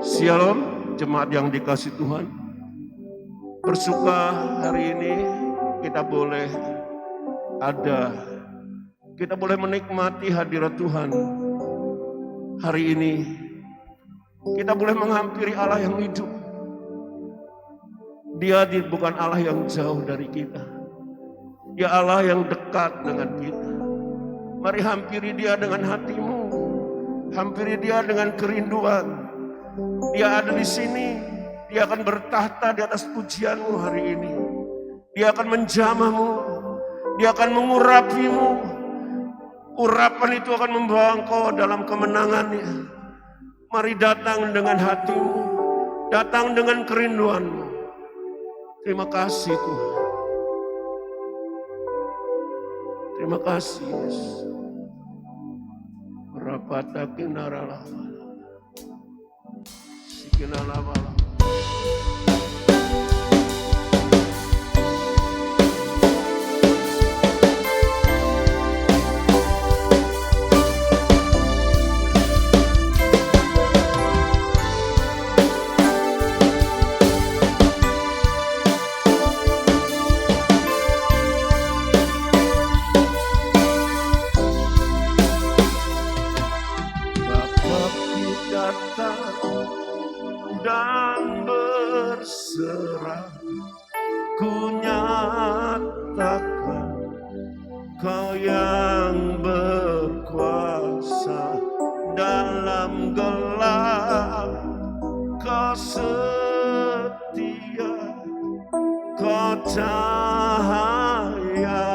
Shalom, jemaat yang dikasih Tuhan. Bersuka hari ini kita boleh menikmati hadirat Tuhan. Hari ini kita boleh menghampiri Allah yang hidup. Dia bukan Allah yang jauh dari kita. Dia Allah yang dekat dengan kita. Mari hampiri Dia dengan hatimu. Hampiri Dia dengan kerinduan. Dia ada di sini. Dia akan bertahta di atas pujianmu hari ini. Dia akan menjamahmu. Dia akan mengurapimu. Urapan itu akan membawa engkau dalam kemenangannya. Mari datang dengan hatimu. Datang dengan kerinduanmu. Terima kasih Tuhan. Terima kasih Yesus. Rapatakin narala. Sikinalabala. Dan berserah ku nyatakan Kau yang berkuasa dalam gelap. Kau setia, Kau cahaya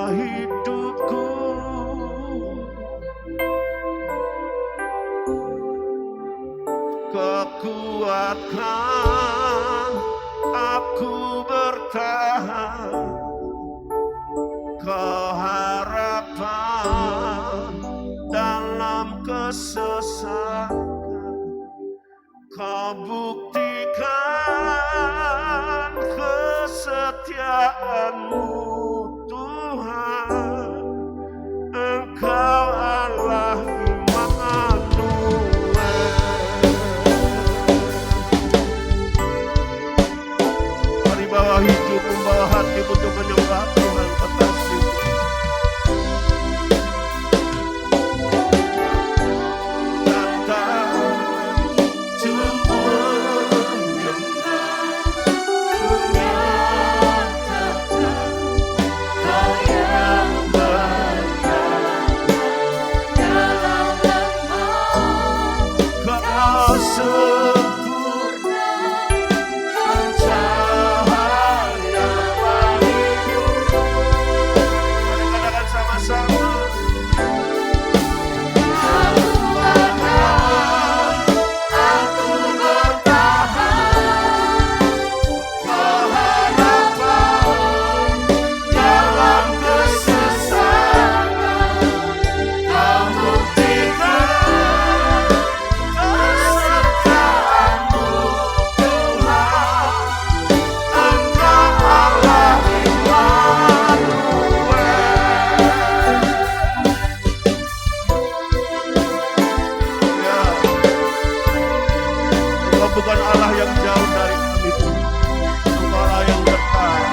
hidupku. Kekuatkan aku bertahan, Kau harapan dalam kesesakan. Kau buktikan kesetiaan-Mu Tuhan. Engkau Allah hidup, membawa hati untuk menyembah Tuhan. Kekasih datang jumpa menyembah, menyatakan Kau yang berkuasa dalam lemah. Kau sempurna, Kau cahaya bagiku. Mari katakan sama-sama. Aku bertahan, Kau harapan dalam kesesakan. Kau buktikan kesetiaan-Mu Tuhan. Engkau Allah Immanuel. Ya, Engkau bukan Allah yang jauh dari kami Tuhan. Engkau Allah yang dekat.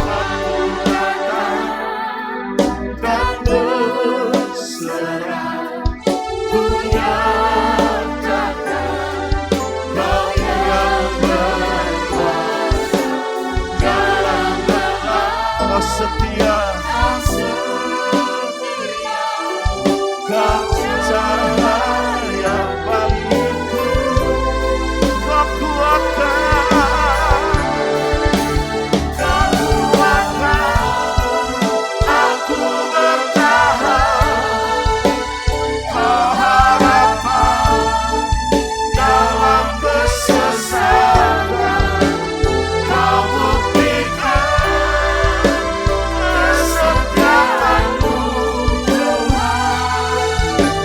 Aku datang dan berserah, ku nyatakan Kau yang berkuasa dalam gelap. Kau setia, Kau cahaya bagiku. Kau kuatkan aku bertahan. Kau harapan dalam kesesakan. Kau buktikan kesetiaan-Mu Tuhan.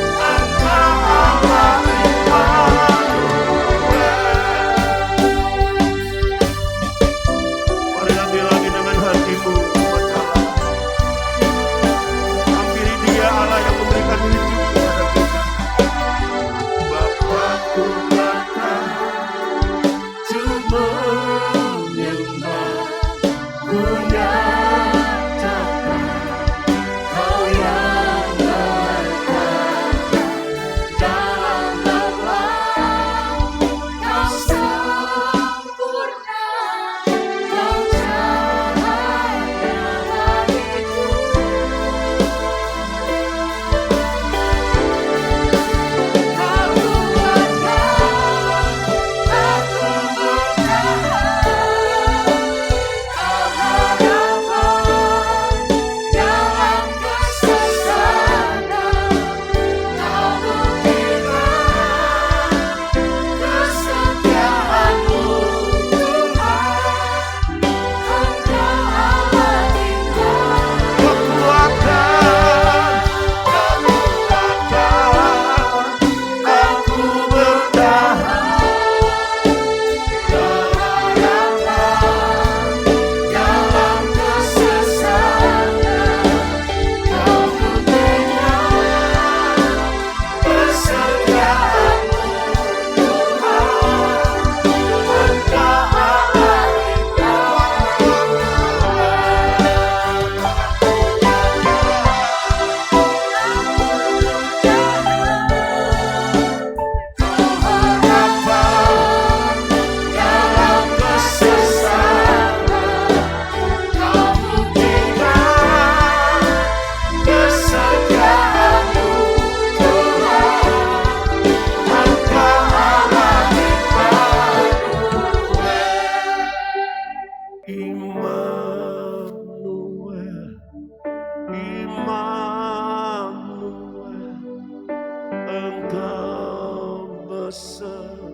Engkau besertaku,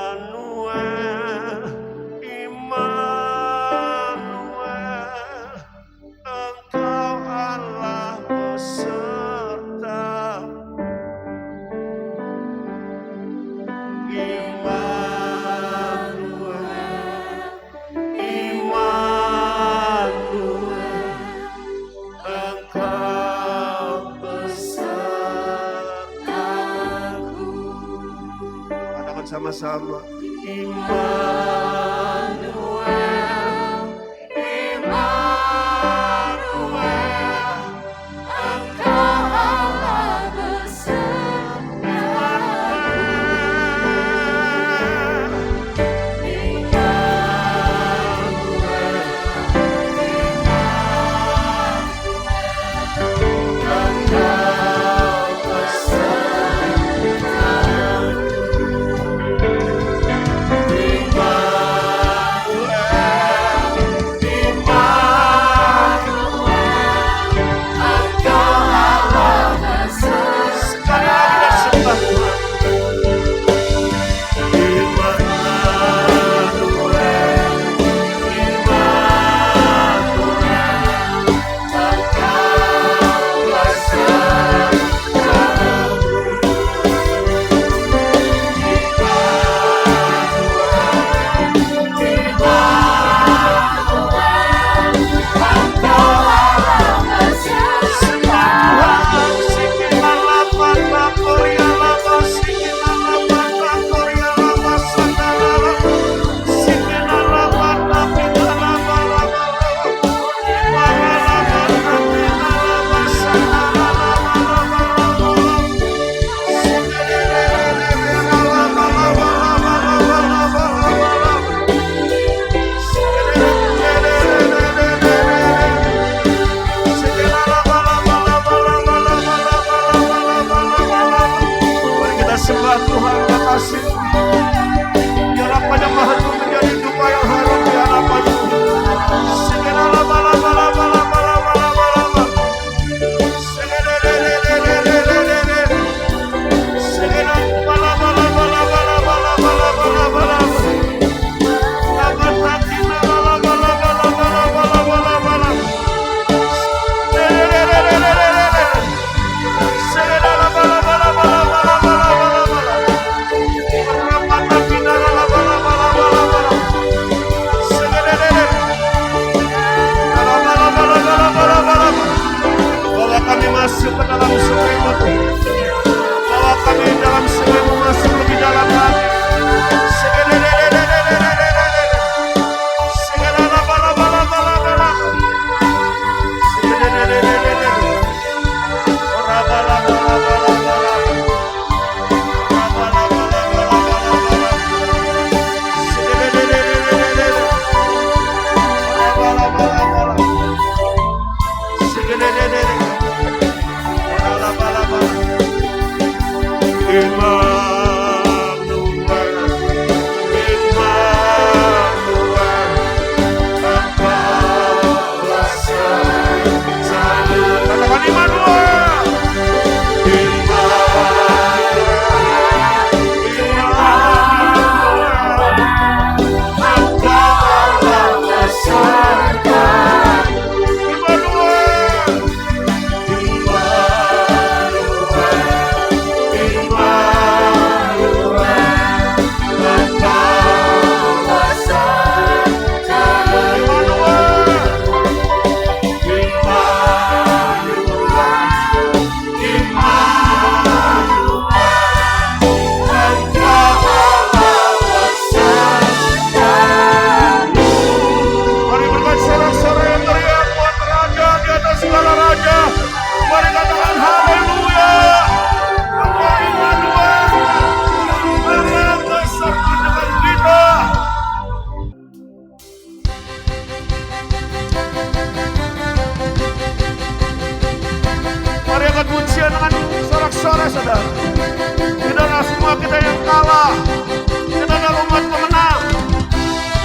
Immanuel, Immanuel, Engkau Allah beserta. Immanuel, Immanuel, Engkau besertaku. Katakan sama-sama, Immanuel, Immanuel, Engkau Allah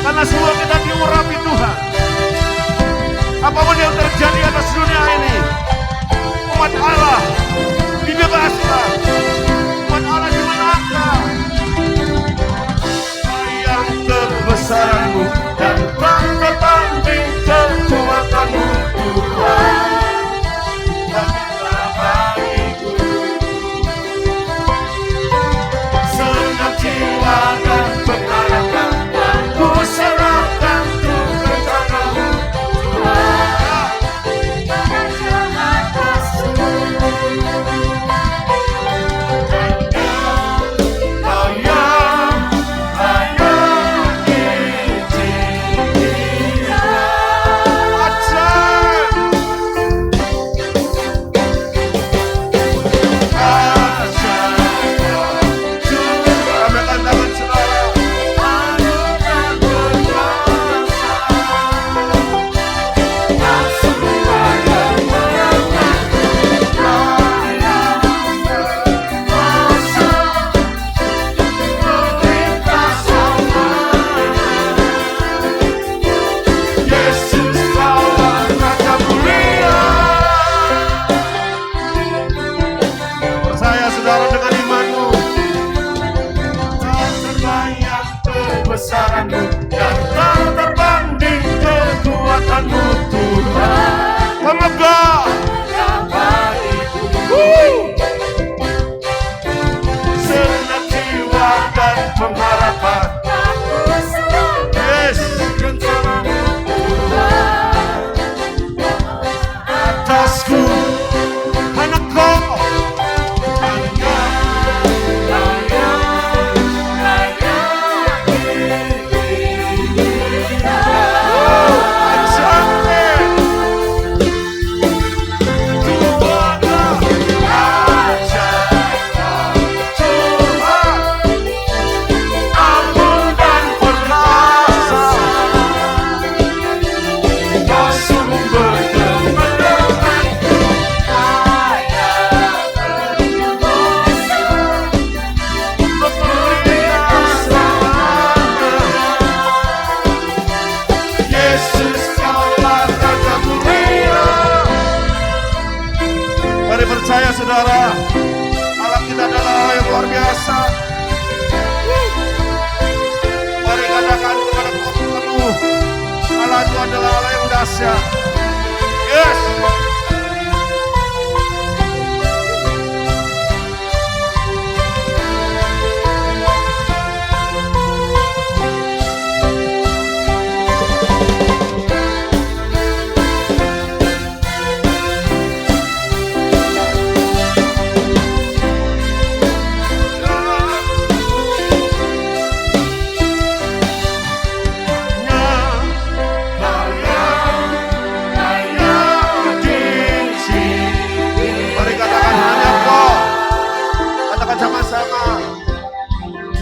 Karena semua kita diurapi Tuhan. Apapun yang terjadi atas dunia ini, umat Allah dibebaskan, umat Allah dimenangkan. Yang kebesaran-Mu dan tak tertanding kekuatan-Mu, Tuhan. Senang jiwa dan pengharapan ku serahkan untuk rencana-Mu, Tuhan. Kebesaran-Mu dan tak terbanding kekuatan-Mu, Tuhan. Pemegah senang jiwa dan pengharapan, yes, rencana-Mu, Tuhan. Atasku hanya Kau. Percaya saudara, Allah kita adalah Allah yang luar biasa. Mari katakan kepada penuh, Allah itu adalah Allah yang dahsyat. Yes.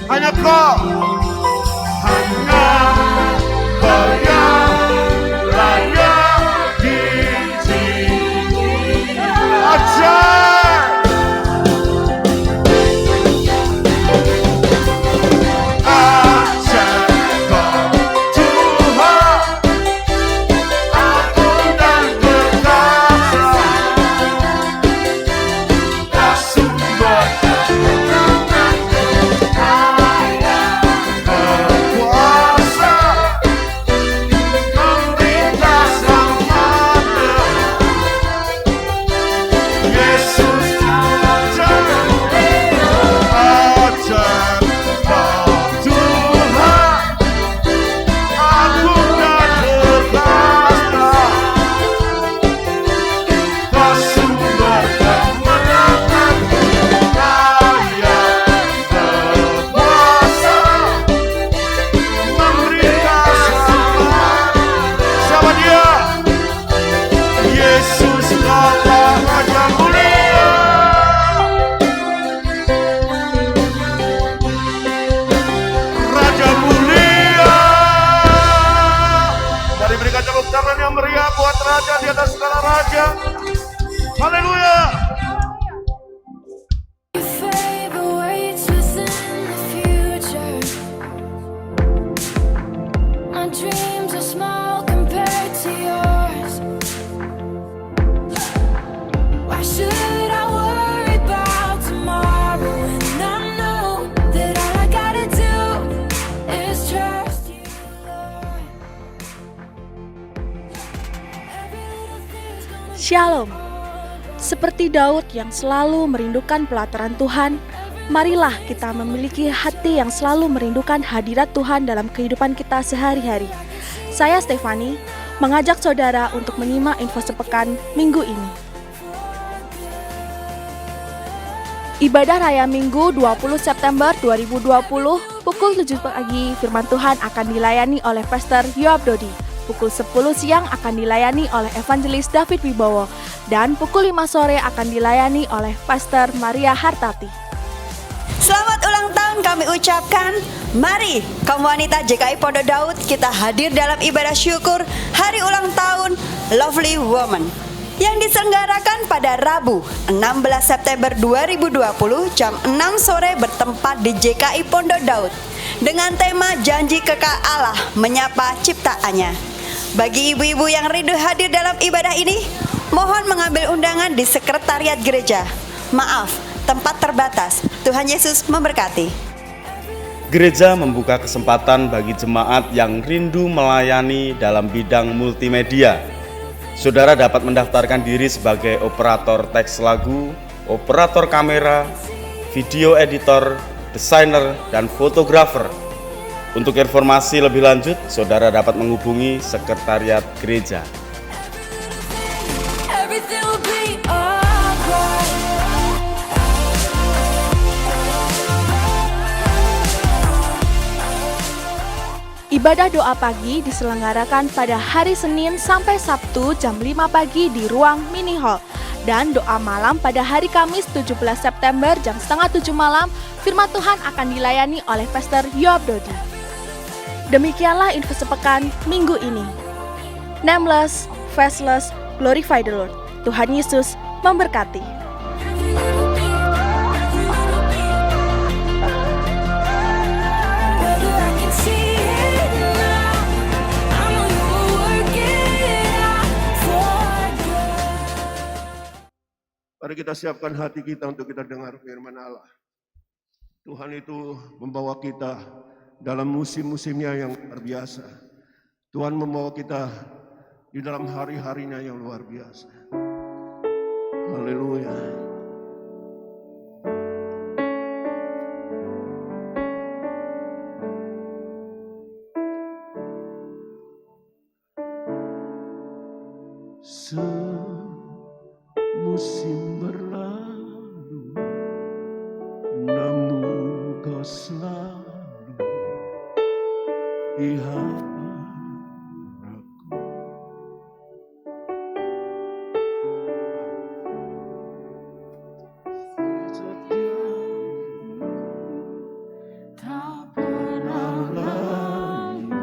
Hanya Kau, hanya Kau yang layak dipuji. Ajar, ajar Kau Tuhan, agung dan perkasa, tak sumber tangan yang meriah buat Raja di atas segala raja. Haleluya. My dreams are small compared to yours. Shalom. Seperti Daud yang selalu merindukan pelataran Tuhan, marilah kita memiliki hati yang selalu merindukan hadirat Tuhan dalam kehidupan kita sehari-hari. Saya Stefani, mengajak saudara untuk menyimak info sepekan minggu ini. Ibadah Raya Minggu 20 September 2020 pukul 7 pagi firman Tuhan akan dilayani oleh Pastor Yoab Dodi. Pukul 10 siang akan dilayani oleh Evangelis David Wibowo dan pukul 5 sore akan dilayani oleh Pastor Maria Hartati. Selamat ulang tahun kami ucapkan. Mari kaum wanita JKI Pondok Daud kita hadir dalam ibadah syukur hari ulang tahun Lovely Woman yang diselenggarakan pada Rabu 16 September 2020 jam 6 sore bertempat di JKI Pondok Daud dengan tema Janji Kekal Allah Menyapa Ciptaannya. Bagi ibu-ibu yang rindu hadir dalam ibadah ini, mohon mengambil undangan di sekretariat gereja. Maaf, tempat terbatas. Tuhan Yesus memberkati. Gereja membuka kesempatan bagi jemaat yang rindu melayani dalam bidang multimedia. Saudara dapat mendaftarkan diri sebagai operator teks lagu, operator kamera, video editor, desainer, dan fotografer. Untuk informasi lebih lanjut, saudara dapat menghubungi sekretariat gereja. Ibadah doa pagi diselenggarakan pada hari Senin sampai Sabtu jam 5 pagi di ruang mini hall. Dan doa malam pada hari Kamis 17 September jam setengah 7 malam, firman Tuhan akan dilayani oleh Pastor Yoab Dodi. Demikianlah info sepekan minggu ini. Nameless, faceless, glorify the Lord. Tuhan Yesus memberkati. Mari kita siapkan hati kita untuk kita dengar firman Allah. Tuhan itu membawa kita dalam musim-musimnya yang luar biasa. Tuhan membawa kita di dalam hari-harinya yang luar biasa. Haleluya. Musim berlalu, namun kau selalu di harapanku. Setiapmu tak pernah layu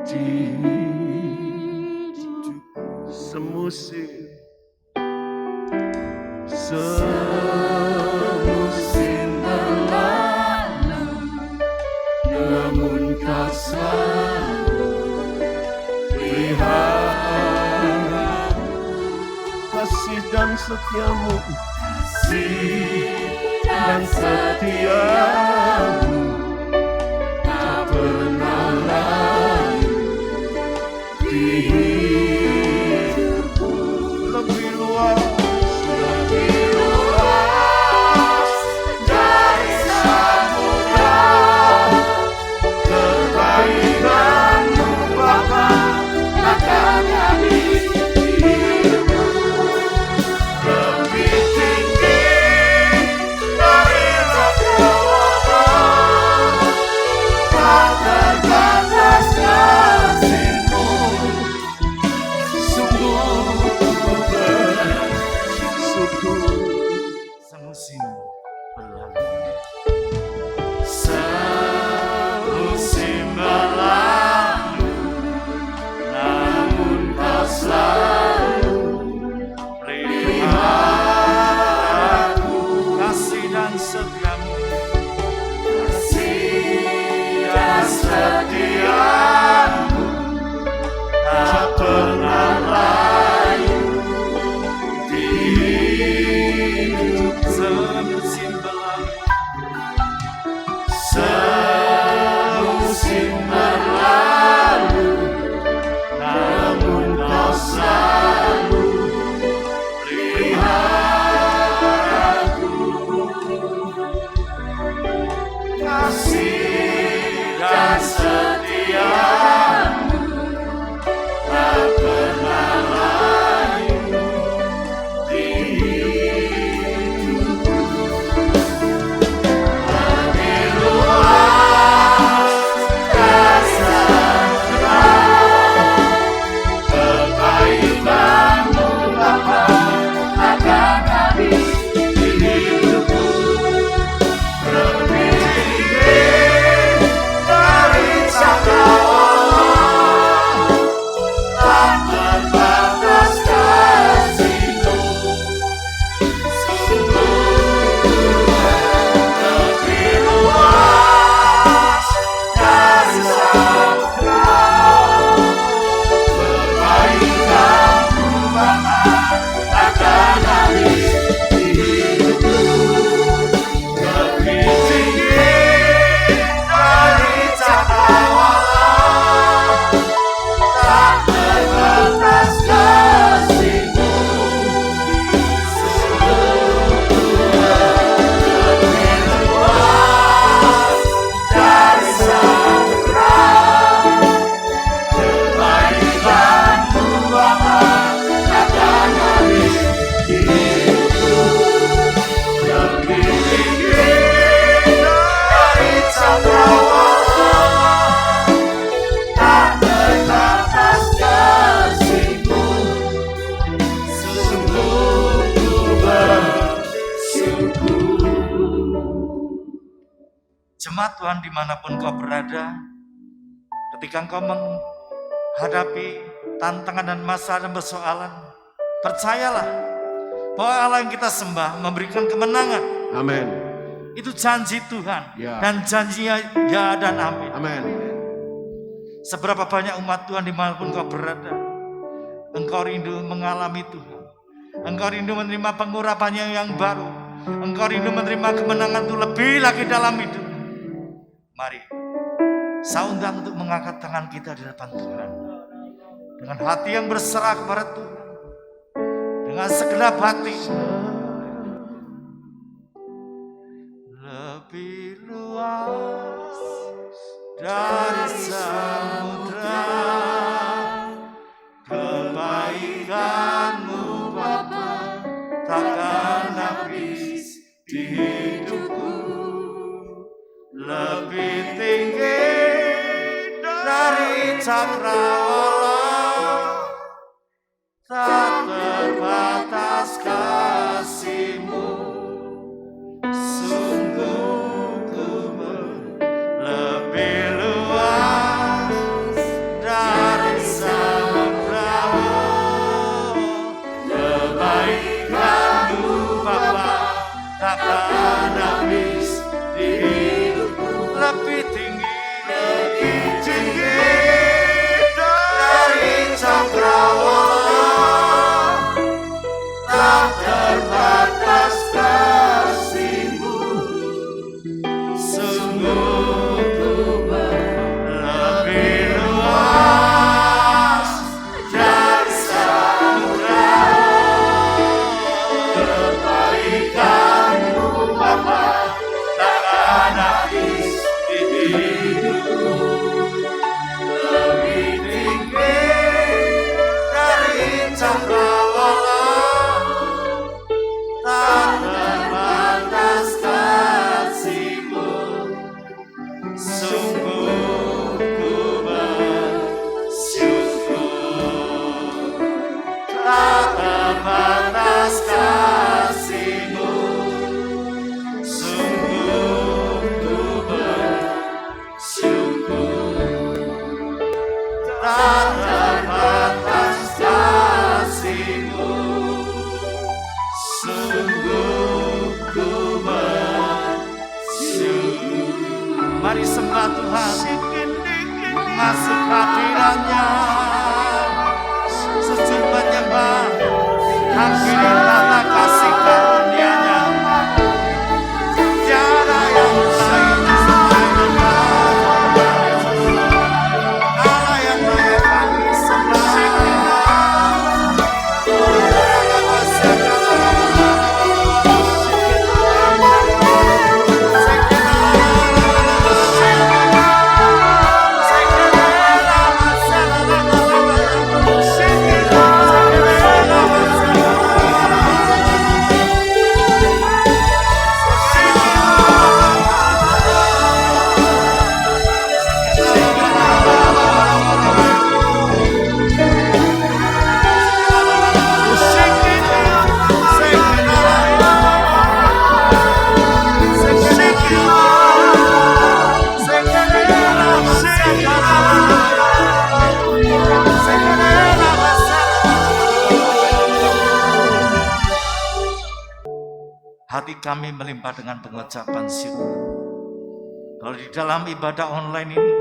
di hidupku. Semusim berlalu, namun kau selalu pelihara kasih dan setiamu, tak pernah layu di hidupku. Lebih luas dari samudra, kebaikan-Mu Bapa akan kami hidupku. Lebih tinggi dari rata-rata jemaat Tuhan dimanapun kau berada, ketika engkau menghadapi tantangan dan masalah dan persoalan, percayalah bahwa Allah yang kita sembah memberikan kemenangan. Amin. Itu janji Tuhan, Ya. dan janjinya ya dan amin. Amin. Seberapa banyak umat Tuhan dimanapun kau berada, engkau rindu mengalami Tuhan, engkau rindu menerima pengurapannya yang baru, engkau rindu menerima kemenangan itu lebih lagi dalam hidup. Mari, saya undang untuk mengangkat tangan kita di depan Tuhan, dengan hati yang berserah kepada Tuhan, dengan segenap hati. Lebih luas dari samudra, kebaikan-Mu Bapa takkan habis di hidupku. Lebih tinggi dari cakrawala, tak terbatas kasih-Mu. Sungguh ku lebih luas dari samudra, kebaikan-Mu Bapa takkan habis di hidupku. Lebih tinggi dari cakrawala, tak terbatas kasih-Mu. Sungguh ku lebih luas dari samudra, kebaikan-Mu Bapa takkan habis di hidupku. Lebih tinggi dari cakrawala, tak terbatas kasih-Mu. Sungguh ku bersyukur, tak terbatas kasih-Mu. Sungguh ku bersyukur, tak terbatas kasih-Mu. Sungguh ku bersyukur. Mari sembah Tuhan, masuk hadirat-Nya, sujud menyembah, hampiri tata kasih karunia-Nya. Tiada yang lain selain Allah yang layak kami sembah. Hati kami melimpah dengan pengucapan syukur. Kalau di dalam ibadah online ini,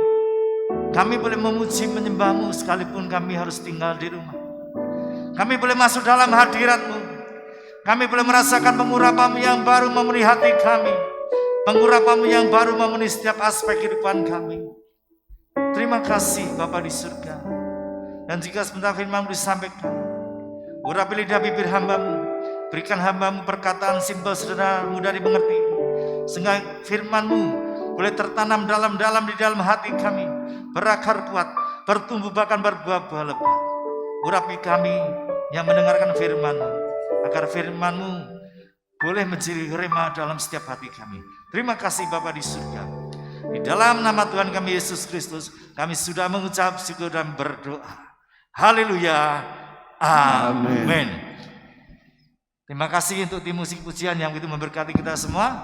kami boleh memuji menyembah-Mu sekalipun kami harus tinggal di rumah. Kami boleh masuk dalam hadirat-Mu. Kami boleh merasakan pengurapan-Mu yang baru memenuhi hati kami. Pengurapan-Mu yang baru memenuhi setiap aspek kehidupan kami. Terima kasih Bapa di surga. Dan jika sebentar firman-Mu disampaikan, urapi lidah bibir hamba-Mu. Berikan hamba-Mu perkataan simpel, sederhana, mudah dimengerti, sehingga firman-Mu boleh tertanam dalam-dalam di dalam hati kami, berakar kuat, bertumbuh bahkan berbuah-buah lebat. Urapi kami yang mendengarkan firman-Mu, agar firman-Mu boleh menjadi rema dalam setiap hati kami. Terima kasih Bapa di surga. Di dalam nama Tuhan kami Yesus Kristus, kami sudah mengucap syukur dan berdoa. Haleluya. Amin. Terima kasih untuk tim musik pujian yang begitu memberkati kita semua.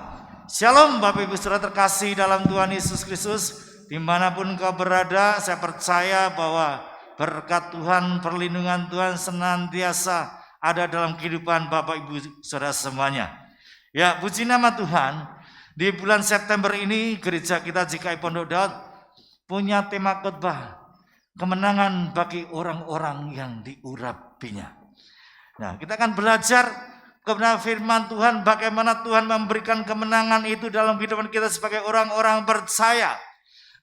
Shalom Bapak Ibu Saudara terkasih dalam Tuhan Yesus Kristus. Dimanapun kau berada, saya percaya bahwa berkat Tuhan, perlindungan Tuhan senantiasa ada dalam kehidupan Bapak Ibu Saudara semuanya. Ya, puji nama Tuhan. Di bulan September ini gereja kita GKI Pondok Daud punya tema khotbah kemenangan bagi orang-orang yang diurapinya. Nah, kita akan belajar kebenaran firman Tuhan, bagaimana Tuhan memberikan kemenangan itu dalam kehidupan kita sebagai orang-orang percaya.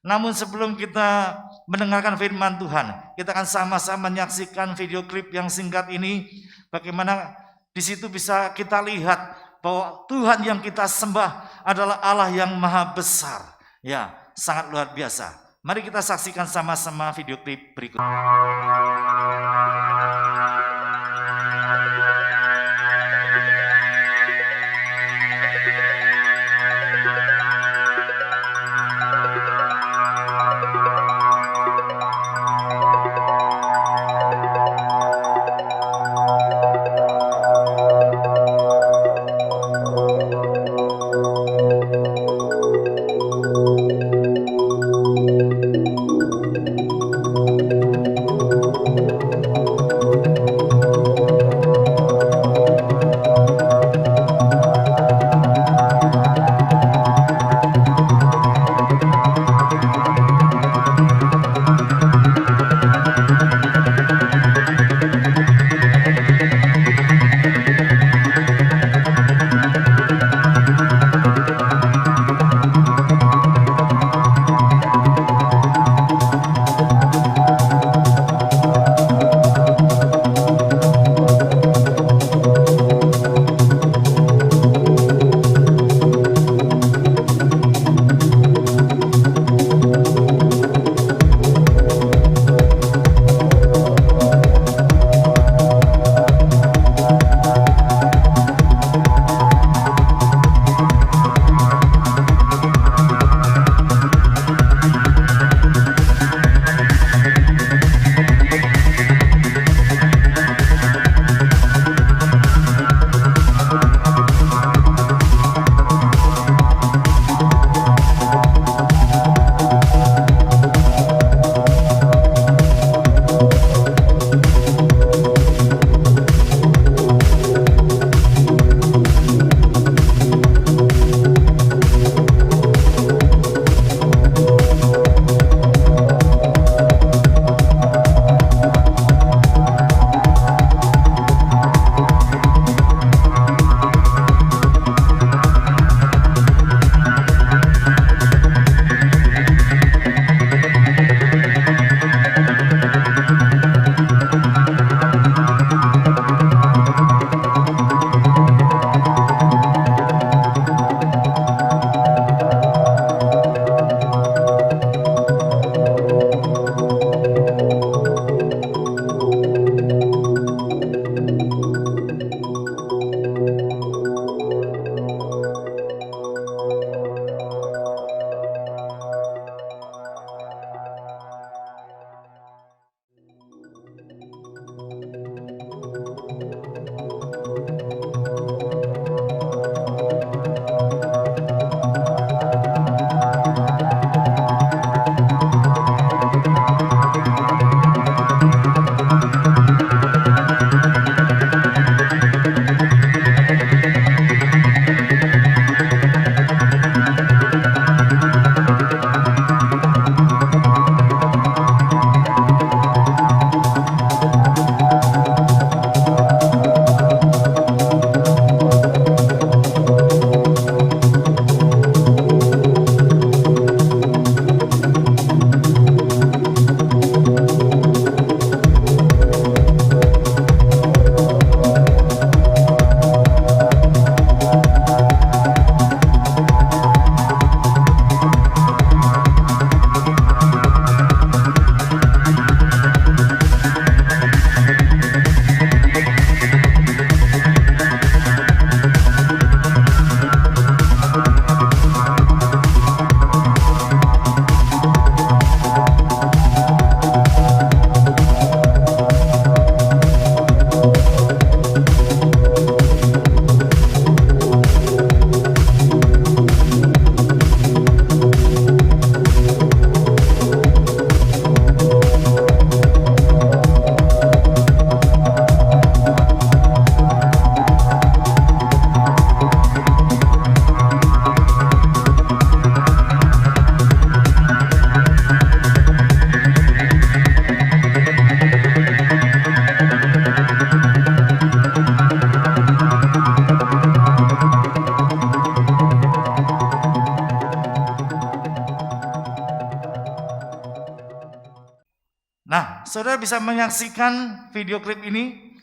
Namun sebelum kita mendengarkan firman Tuhan, kita akan sama-sama menyaksikan video klip yang singkat ini. Bagaimana di situ bisa kita lihat bahwa Tuhan yang kita sembah adalah Allah yang maha besar. Ya, sangat luar biasa. Mari kita saksikan sama-sama video klip berikut. Saudara bisa menyaksikan video klip ini.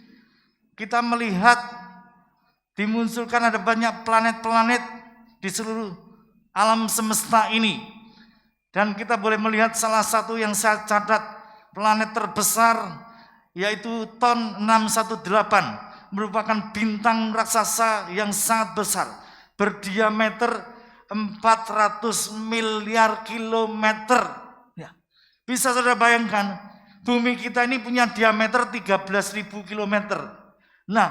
Kita melihat dimunculkan ada banyak planet-planet di seluruh alam semesta ini. Dan kita boleh melihat salah satu yang saya catat, planet terbesar yaitu Ton 618, merupakan bintang raksasa yang sangat besar, berdiameter 400 miliar kilometer. Ya. Bisa saudara bayangkan, bumi kita ini punya diameter 13.000 kilometer. Nah,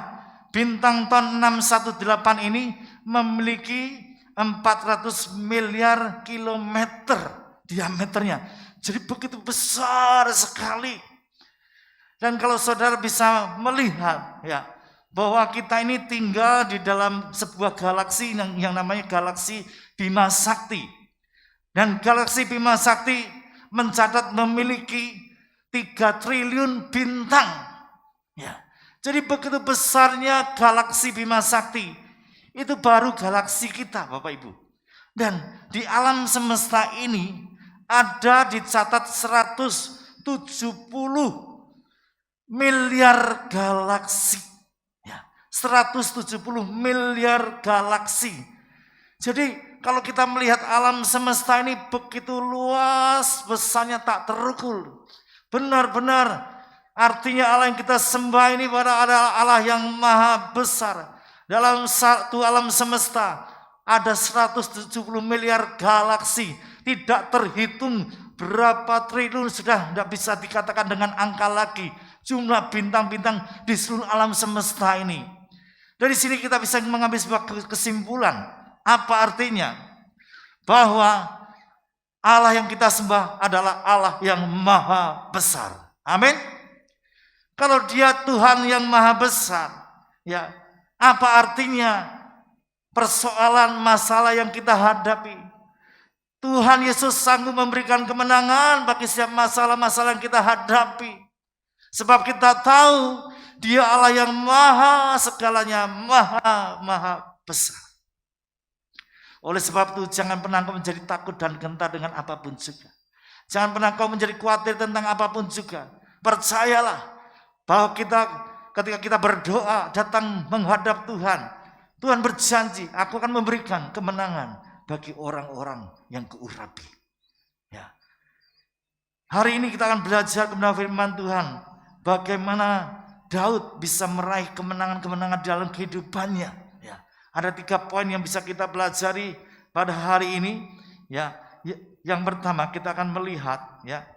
bintang Ton 618 ini memiliki 400 miliar kilometer diameternya. Jadi begitu besar sekali. Dan kalau saudara bisa melihat ya, bahwa kita ini tinggal di dalam sebuah galaksi yang namanya galaksi Bima Sakti. Dan galaksi Bima Sakti mencatat memiliki 3 triliun bintang. Ya. Jadi begitu besarnya galaksi Bima Sakti. Itu baru galaksi kita, Bapak Ibu. Dan di alam semesta ini ada dicatat 170 miliar galaksi. Ya, 170 miliar galaksi. Jadi kalau kita melihat alam semesta ini begitu luas, besarnya tak terukur. Benar-benar artinya Allah yang kita sembah ini adalah Allah yang maha besar. Dalam satu alam semesta ada 170 miliar galaksi. Tidak terhitung berapa triliun, sudah tidak bisa dikatakan dengan angka lagi. Jumlah bintang-bintang di seluruh alam semesta ini. Dari sini kita bisa mengambil sebuah kesimpulan. Apa artinya? Bahwa Allah yang kita sembah adalah Allah yang maha besar. Amin. Kalau dia Tuhan yang maha besar, ya apa artinya persoalan masalah yang kita hadapi? Tuhan Yesus sanggup memberikan kemenangan bagi setiap masalah-masalah yang kita hadapi. Sebab kita tahu dia Allah yang maha segalanya, maha besar. Oleh sebab itu jangan pernah kau menjadi takut dan gentar dengan apapun juga. Jangan pernah kau menjadi khawatir tentang apapun juga. Percayalah bahwa ketika kita berdoa datang menghadap Tuhan, Tuhan berjanji, aku akan memberikan kemenangan bagi orang-orang yang keurapi. Ya. Hari ini kita akan belajar kebenaran firman Tuhan, bagaimana Daud bisa meraih kemenangan-kemenangan dalam kehidupannya. Ya. Ada 3 poin yang bisa kita pelajari pada hari ini. Ya. Yang pertama kita akan melihat, ya,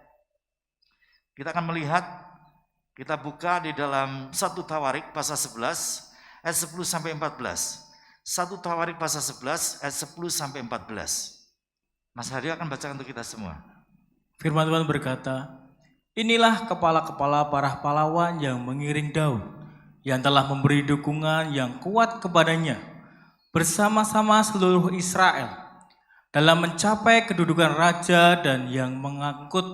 kita buka di dalam 1 Tawarik pasal 11 ayat 10 sampai 14. 1 Tawarik pasal 11 ayat 10 sampai 14. Mas Haryo akan bacakan untuk kita semua. Firman Tuhan berkata, inilah kepala-kepala para pahlawan yang mengiring Daud, yang telah memberi dukungan yang kuat kepadanya, bersama-sama seluruh Israel, dalam mencapai kedudukan raja dan yang mengangkut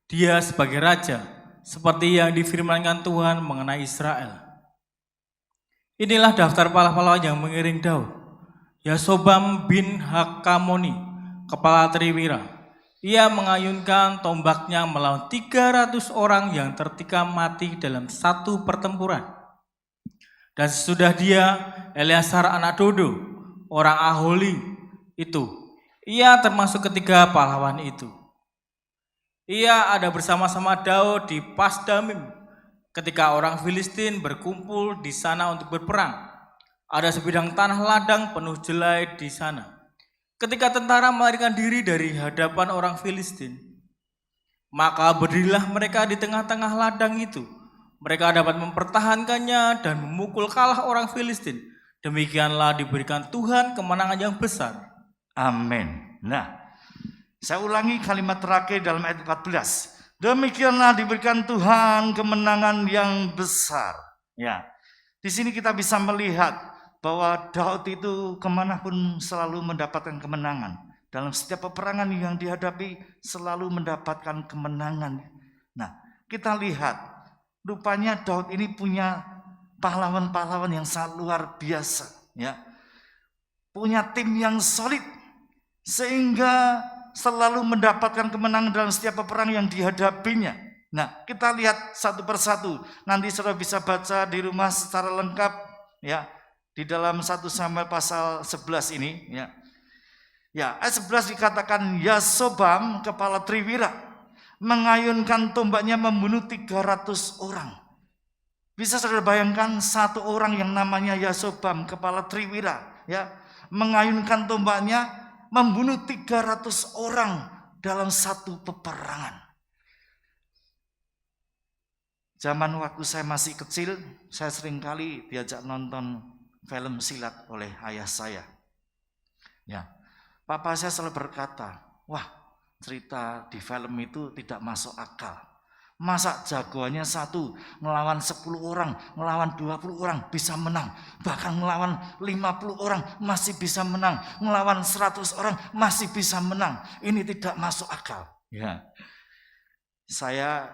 dia sebagai raja, seperti yang difirmankan Tuhan mengenai Israel. Inilah daftar pahlawan yang mengiring Daud. Yasobam bin Hakamoni, kepala triwira. Ia mengayunkan tombaknya melawan 300 orang yang tertikam mati dalam satu pertempuran. Dan sesudah dia, Eleazar anak Dodo, orang Aholi itu. Ia termasuk ketiga pahlawan itu. Ia ada bersama-sama Daud di Pasdamim ketika orang Filistin berkumpul di sana untuk berperang. Ada sebidang tanah ladang penuh jelai di sana. Ketika tentara melarikan diri dari hadapan orang Filistin, maka berdirilah mereka di tengah-tengah ladang itu. Mereka dapat mempertahankannya dan memukul kalah orang Filistin. Demikianlah diberikan Tuhan kemenangan yang besar. Amin. Nah, saya ulangi kalimat terakhir dalam ayat 14. Demikianlah diberikan Tuhan kemenangan yang besar. Ya, di sini kita bisa melihat bahwa Daud itu kemanapun selalu mendapatkan kemenangan. Dalam setiap peperangan yang dihadapi selalu mendapatkan kemenangan. Nah, kita lihat rupanya Daud ini punya pahlawan-pahlawan yang sangat luar biasa. Ya, punya tim yang solid sehingga selalu mendapatkan kemenangan dalam setiap peperangan yang dihadapinya. Nah, kita lihat satu persatu. Nanti saudara bisa baca di rumah secara lengkap ya di dalam 1 Samuel pasal 11 ini ya. Ya, ayat 11 dikatakan Yasobam kepala Triwira mengayunkan tombaknya membunuh 300 orang. Bisa saudara bayangkan satu orang yang namanya Yasobam kepala Triwira ya, mengayunkan tombaknya membunuh 300 orang dalam satu peperangan. Zaman waktu saya masih kecil, saya seringkali diajak nonton film silat oleh ayah saya. Ya, papa saya selalu berkata, wah cerita di film itu tidak masuk akal. Masa jagoannya satu melawan 10 orang, melawan 20 orang bisa menang. Bahkan melawan 50 orang masih bisa menang. Melawan 100 orang masih bisa menang. Ini tidak masuk akal. Ya, saya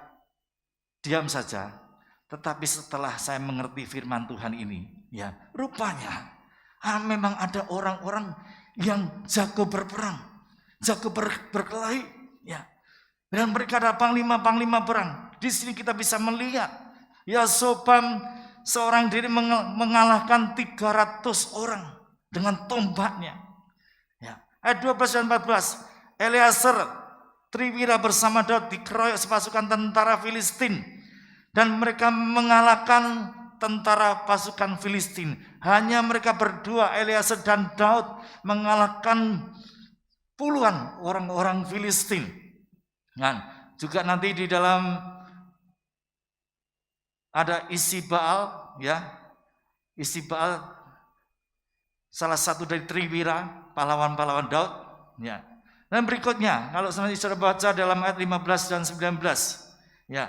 diam saja, tetapi setelah saya mengerti firman Tuhan ini, ya rupanya memang ada orang-orang yang jago berperang, jago berkelahi, ya. Dan mereka ada panglima-panglima perang. Di sini kita bisa melihat Yasobam seorang diri mengalahkan 300 orang dengan tombaknya. Ya. Ayat 12 dan 14, Eleazar Triwira bersama Daud dikeroyok pasukan tentara Filistin dan mereka mengalahkan tentara pasukan Filistin. Hanya mereka berdua, Eleazar dan Daud, mengalahkan puluhan orang-orang Filistin. Nah, juga nanti di dalam ada isi Baal, ya, isi Baal salah satu dari Triwira, pahlawan-pahlawan Daud, ya. Dan berikutnya, kalau nanti saudara baca dalam ayat 15 dan 19, ya,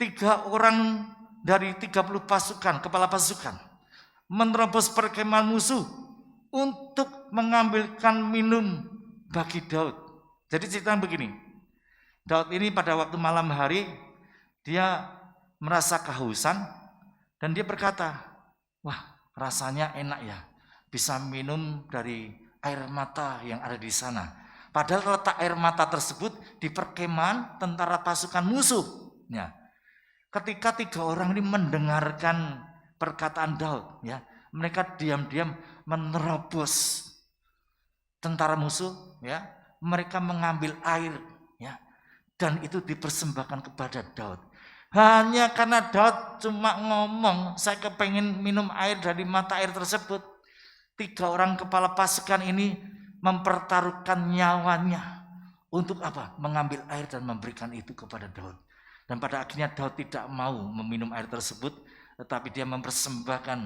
3 orang dari 30 pasukan, kepala pasukan, menerobos perkemahan musuh untuk mengambilkan minum bagi Daud. Jadi ceritanya begini, Daud ini pada waktu malam hari, dia merasa kehausan, dan dia berkata, wah rasanya enak ya, bisa minum dari air mata yang ada di sana. Padahal letak air mata tersebut di perkemahan tentara pasukan musuh. Ya. Ketika 3 orang ini mendengarkan perkataan Daud, ya, mereka diam-diam menerobos tentara musuh, ya, mereka mengambil air, ya, dan itu dipersembahkan kepada Daud. Hanya karena Daud cuma ngomong, saya kepengen minum air dari mata air tersebut. 3 orang kepala pasukan ini mempertaruhkan nyawanya untuk apa? Mengambil air dan memberikan itu kepada Daud. Dan pada akhirnya Daud tidak mau meminum air tersebut, tetapi dia mempersembahkan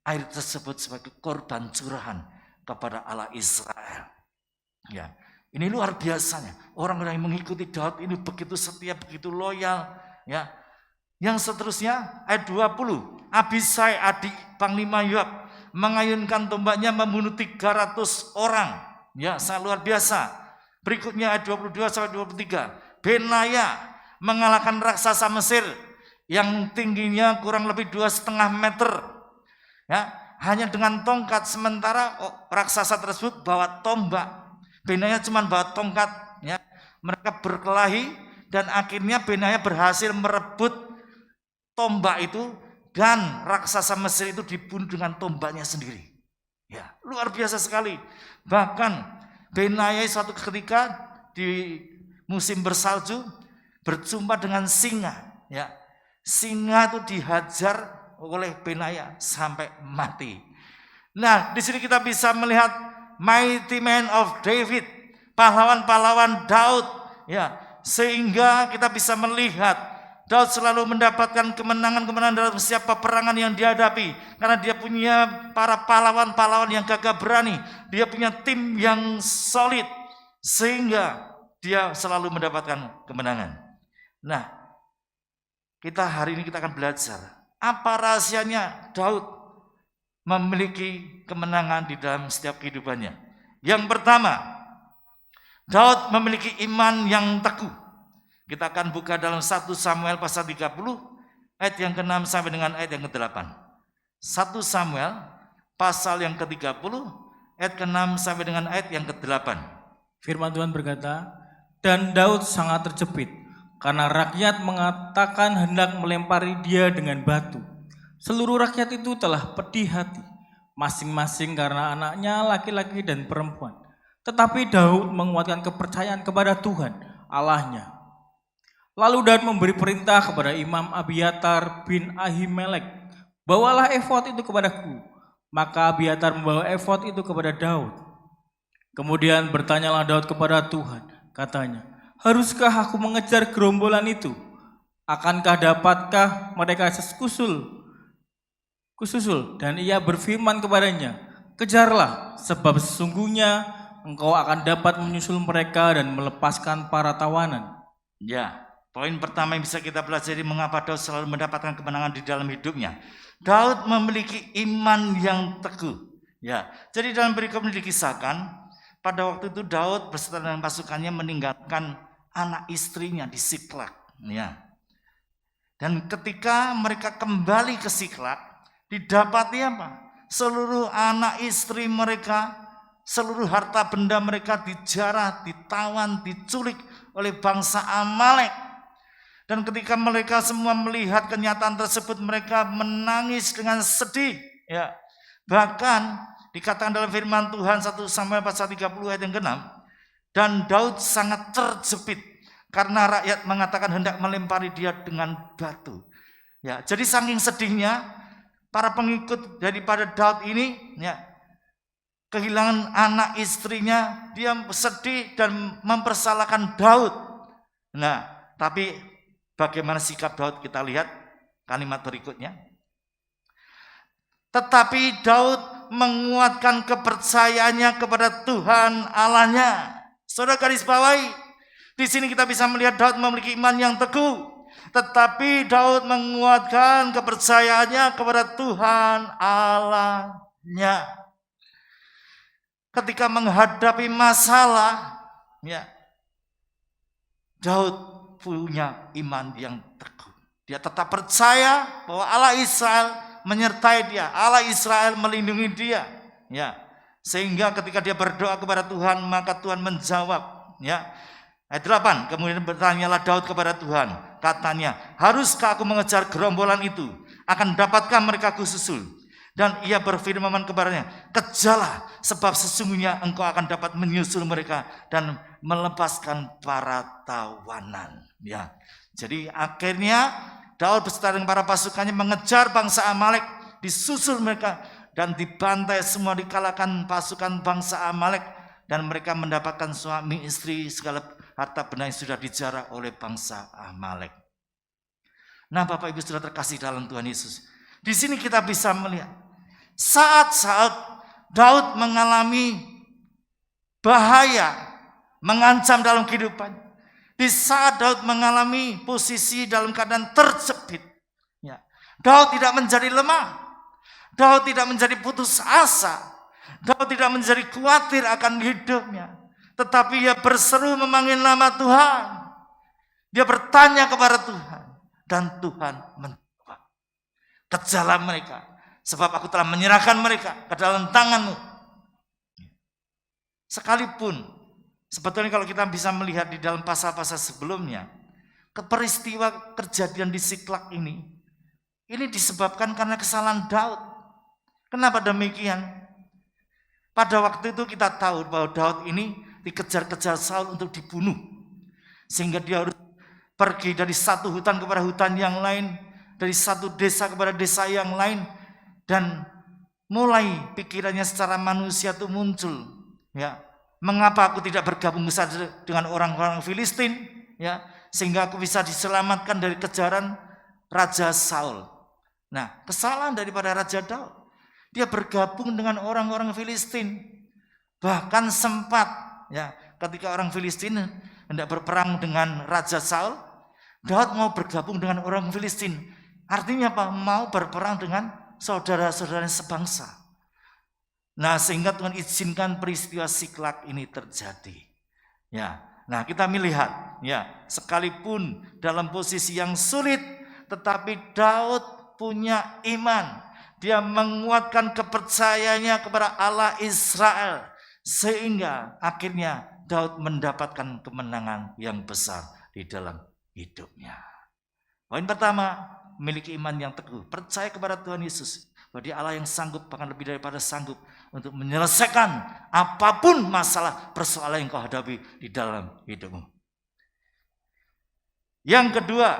air tersebut sebagai korban curahan kepada Allah Israel. Ya, ini luar biasanya. Orang-orang yang mengikuti Daud ini begitu setia, begitu loyal. Ya, yang seterusnya ayat 20, Abisai adik Panglima Yoab mengayunkan tombaknya membunuh 300 orang. Ya, sangat luar biasa. Berikutnya ayat 22 sampai 23, Benaya mengalahkan raksasa Mesir yang tingginya kurang lebih 2,5 meter. Ya, hanya dengan tongkat, sementara raksasa tersebut bawa tombak. Benaya cuma bawa tongkat, ya. Mereka berkelahi dan akhirnya Benaya berhasil merebut tombak itu dan raksasa Mesir itu dibunuh dengan tombaknya sendiri. Ya, luar biasa sekali. Bahkan Benaya suatu ketika di musim bersalju berjumpa dengan singa, ya. Singa itu dihajar oleh Benaya sampai mati. Nah, di sini kita bisa melihat mighty man of David, pahlawan-pahlawan Daud, ya. Sehingga kita bisa melihat Daud selalu mendapatkan kemenangan-kemenangan dalam setiap peperangan yang dihadapi, karena dia punya para pahlawan-pahlawan yang gagah berani, dia punya tim yang solid, sehingga dia selalu mendapatkan kemenangan. Nah, hari ini kita akan belajar apa rahasianya Daud memiliki kemenangan di dalam setiap kehidupannya. Yang pertama, Daud memiliki iman yang teguh. Kita akan buka dalam 1 Samuel pasal 30 ayat yang ke-6 sampai dengan ayat yang ke-8. 1 Samuel pasal yang ke-30 ayat ke-6 sampai dengan ayat yang ke-8. Firman Tuhan berkata, dan Daud sangat terjepit karena rakyat mengatakan hendak melempari dia dengan batu. Seluruh rakyat itu telah pedih hati, masing-masing karena anaknya laki-laki dan perempuan. Tetapi Daud menguatkan kepercayaan kepada Tuhan Allahnya. Lalu Daud memberi perintah kepada Imam Abiatar bin Ahimelek, bawalah efod itu kepadaku. Maka Abiatar membawa efod itu kepada Daud. Kemudian bertanyalah Daud kepada Tuhan, katanya, haruskah aku mengejar gerombolan itu? Akankah dapatkah mereka kususul? Dan ia berfirman kepadanya, kejarlah, sebab sesungguhnya engkau akan dapat menyusul mereka dan melepaskan para tawanan. Ya, poin pertama yang bisa kita pelajari mengapa Daud selalu mendapatkan kemenangan di dalam hidupnya. Daud memiliki iman yang teguh. Ya, jadi dalam berikut ini dikisahkan, pada waktu itu Daud beserta dengan pasukannya meninggalkan anak istrinya di Siklag. Ya. Dan ketika mereka kembali ke Siklag, didapati apa? Seluruh anak istri mereka, seluruh harta benda mereka dijarah, ditawan, diculik oleh bangsa Amalek. Dan ketika mereka semua melihat kenyataan tersebut, mereka menangis dengan sedih. Ya. Bahkan dikatakan dalam firman Tuhan 1 Samuel pasal 30 ayat yang ke-6, dan Daud sangat terjepit karena rakyat mengatakan hendak melempari dia dengan batu. Ya, jadi saking sedihnya para pengikut daripada Daud ini, ya, kehilangan anak istrinya, dia sedih dan mempersalahkan Daud. Nah, tapi bagaimana sikap Daud, kita lihat kalimat berikutnya. Tetapi Daud menguatkan kepercayaannya kepada Tuhan Allahnya. Saudara garis bawahi, di sini kita bisa melihat Daud memiliki iman yang teguh. Tetapi Daud menguatkan kepercayaannya kepada Tuhan Allahnya. Ketika menghadapi masalah, ya, Daud punya iman yang teguh. Dia tetap percaya bahwa Allah Israel menyertai dia, Allah Israel melindungi dia. Ya, sehingga ketika dia berdoa kepada Tuhan, maka Tuhan menjawab. Ya, ayat 8, kemudian bertanyalah Daud kepada Tuhan, katanya, haruskah aku mengejar gerombolan itu? Akan dapatkah mereka kususul? Dan ia berfirman kepadanya, kejarlah, sebab sesungguhnya engkau akan dapat menyusul mereka dan melepaskan para tawanan. Ya, jadi akhirnya Daud beserta dengan para pasukannya mengejar bangsa Amalek, disusul mereka dan dibantai semua, dikalahkan pasukan bangsa Amalek, dan mereka mendapatkan suami istri segala harta benda yang sudah dijarah oleh bangsa Amalek. Nah, Bapak Ibu sudah terkasih dalam Tuhan Yesus, di sini kita bisa melihat saat-saat Daud mengalami bahaya mengancam dalam kehidupan. Di saat Daud mengalami posisi dalam keadaan terjepit, ya, Daud tidak menjadi lemah, Daud tidak menjadi putus asa, Daud tidak menjadi khawatir akan hidupnya, tetapi ia berseru memanggil nama Tuhan. Dia bertanya kepada Tuhan, dan Tuhan menjawab, kejarlah mereka, sebab aku telah menyerahkan mereka ke dalam tanganmu. Sekalipun sebetulnya kalau kita bisa melihat di dalam pasal-pasal sebelumnya, peristiwa kejadian di Siklag ini disebabkan karena kesalahan Daud. Kenapa demikian? Pada waktu itu kita tahu bahwa Daud ini dikejar-kejar Saul untuk dibunuh, sehingga dia harus pergi dari satu hutan kepada hutan yang lain, dari satu desa kepada desa yang lain, dan mulai pikirannya secara manusia itu muncul, ya, mengapa aku tidak bergabung saja dengan orang-orang Filistin, ya, sehingga aku bisa diselamatkan dari kejaran Raja Saul. Nah, kesalahan daripada Raja Daud, dia bergabung dengan orang-orang Filistin. Bahkan sempat, ya, ketika orang Filistin hendak berperang dengan Raja Saul, Daud mau bergabung dengan orang Filistin. Artinya apa? Mau berperang dengan saudara-saudaranya sebangsa. Nah, sehingga Tuhan izinkan peristiwa Siklag ini terjadi. Ya, nah kita melihat, ya, sekalipun dalam posisi yang sulit, tetapi Daud punya iman. Dia menguatkan kepercayaannya kepada Allah Israel, sehingga akhirnya Daud mendapatkan kemenangan yang besar di dalam hidupnya. Poin pertama, memiliki iman yang teguh, percaya kepada Tuhan Yesus, bahwa Dia Allah yang sanggup, bahkan lebih daripada sanggup untuk menyelesaikan apapun masalah persoalan yang kau hadapi di dalam hidupmu. Yang kedua,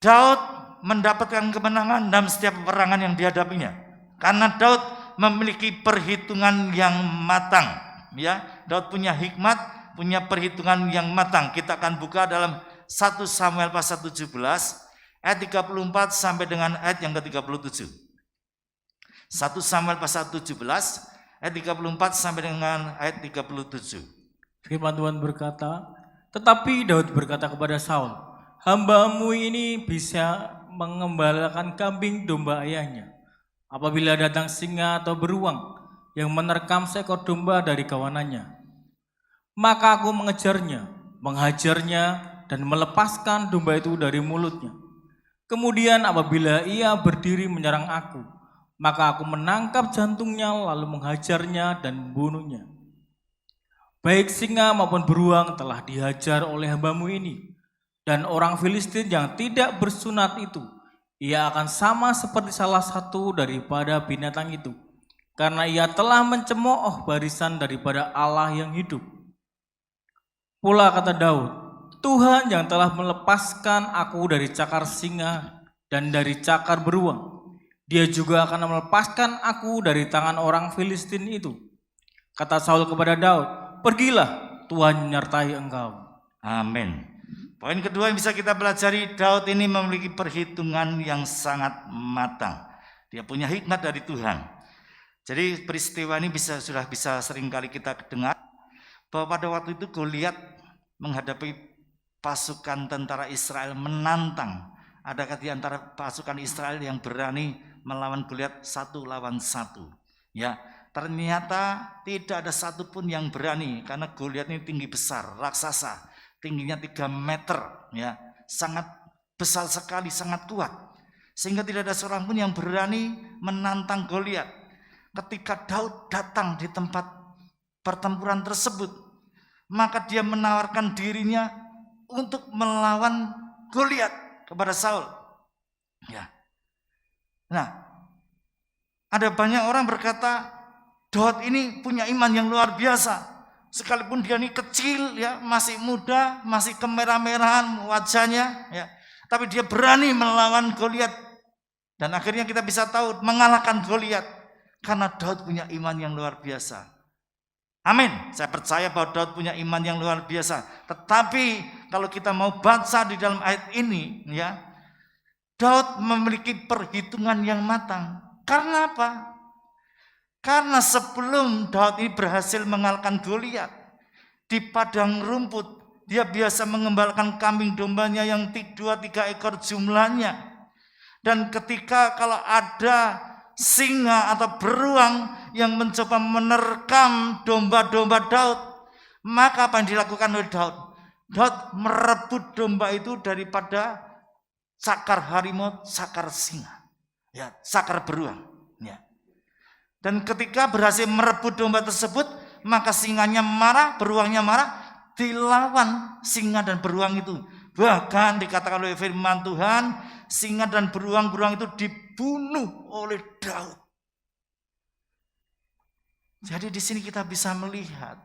Daud mendapatkan kemenangan dalam setiap peperangan yang dihadapinya, karena Daud memiliki perhitungan yang matang. Ya, Daud punya hikmat, punya perhitungan yang matang. Kita akan buka dalam 1 Samuel pasal 17 ayat 34 sampai dengan ayat yang ke-37. 1 Samuel pasal 17 ayat 34 sampai dengan ayat 37. Firman Tuhan berkata, tetapi Daud berkata kepada Saul, hamba-Mu ini bisa mengembalakan kambing domba ayahnya. Apabila datang singa atau beruang yang menerkam seekor domba dari kawanannya, maka aku mengejarnya, menghajarnya, dan melepaskan domba itu dari mulutnya. Kemudian apabila ia berdiri menyerang aku, maka aku menangkap jantungnya lalu menghajarnya dan membunuhnya. Baik singa maupun beruang telah dihajar oleh hamba-Mu ini, dan orang Filistin yang tidak bersunat itu, ia akan sama seperti salah satu daripada binatang itu, karena ia telah mencemooh barisan daripada Allah yang hidup. Pula kata Daud, Tuhan yang telah melepaskan aku dari cakar singa dan dari cakar beruang, Dia juga akan melepaskan aku dari tangan orang Filistin itu. Kata Saul kepada Daud, pergilah, Tuhan menyertai engkau. Amin. Poin kedua yang bisa kita pelajari, Daud ini memiliki perhitungan yang sangat matang. Dia punya hikmat dari Tuhan. Jadi peristiwa ini sudah bisa seringkali kita dengar, bahwa pada waktu itu Goliat menghadapi pasukan tentara Israel, menantang. Adakah di antara pasukan Israel yang berani melawan Goliat 1 lawan 1? Ya, ternyata tidak ada satupun yang berani, karena Goliat ini tinggi besar, raksasa, tingginya 3 meter, ya, sangat besar sekali, sangat kuat, sehingga tidak ada seorang pun yang berani menantang Goliat. Ketika Daud datang di tempat pertempuran tersebut, maka dia menawarkan dirinya untuk melawan Goliat kepada Saul. Ya. Nah, ada banyak orang berkata Daud ini punya iman yang luar biasa. Sekalipun dia ini kecil, ya, masih muda, masih kemerah-merahan wajahnya, ya, tapi dia berani melawan Goliat. Dan akhirnya kita bisa tahu mengalahkan Goliat karena Daud punya iman yang luar biasa. Amin. Saya percaya bahwa Daud punya iman yang luar biasa. Tetapi kalau kita mau baca di dalam ayat ini, ya, Daud memiliki perhitungan yang matang. Karena apa? Karena sebelum Daud ini berhasil mengalahkan Goliat di padang rumput, dia biasa mengembalakan kambing dombanya yang 2-3 ekor jumlahnya. Dan ketika kalau ada singa atau beruang yang mencoba menerkam domba-domba Daud, maka apa yang dilakukan oleh Daud? Daud merebut domba itu daripada cakar harimau, cakar singa, ya, cakar beruang, ya. Dan ketika berhasil merebut domba tersebut, maka singanya marah, beruangnya marah, dilawan singa dan beruang itu. Bahkan dikatakan oleh firman Tuhan, singa dan beruang-beruang itu dibunuh oleh Daud. Jadi di sini kita bisa melihat,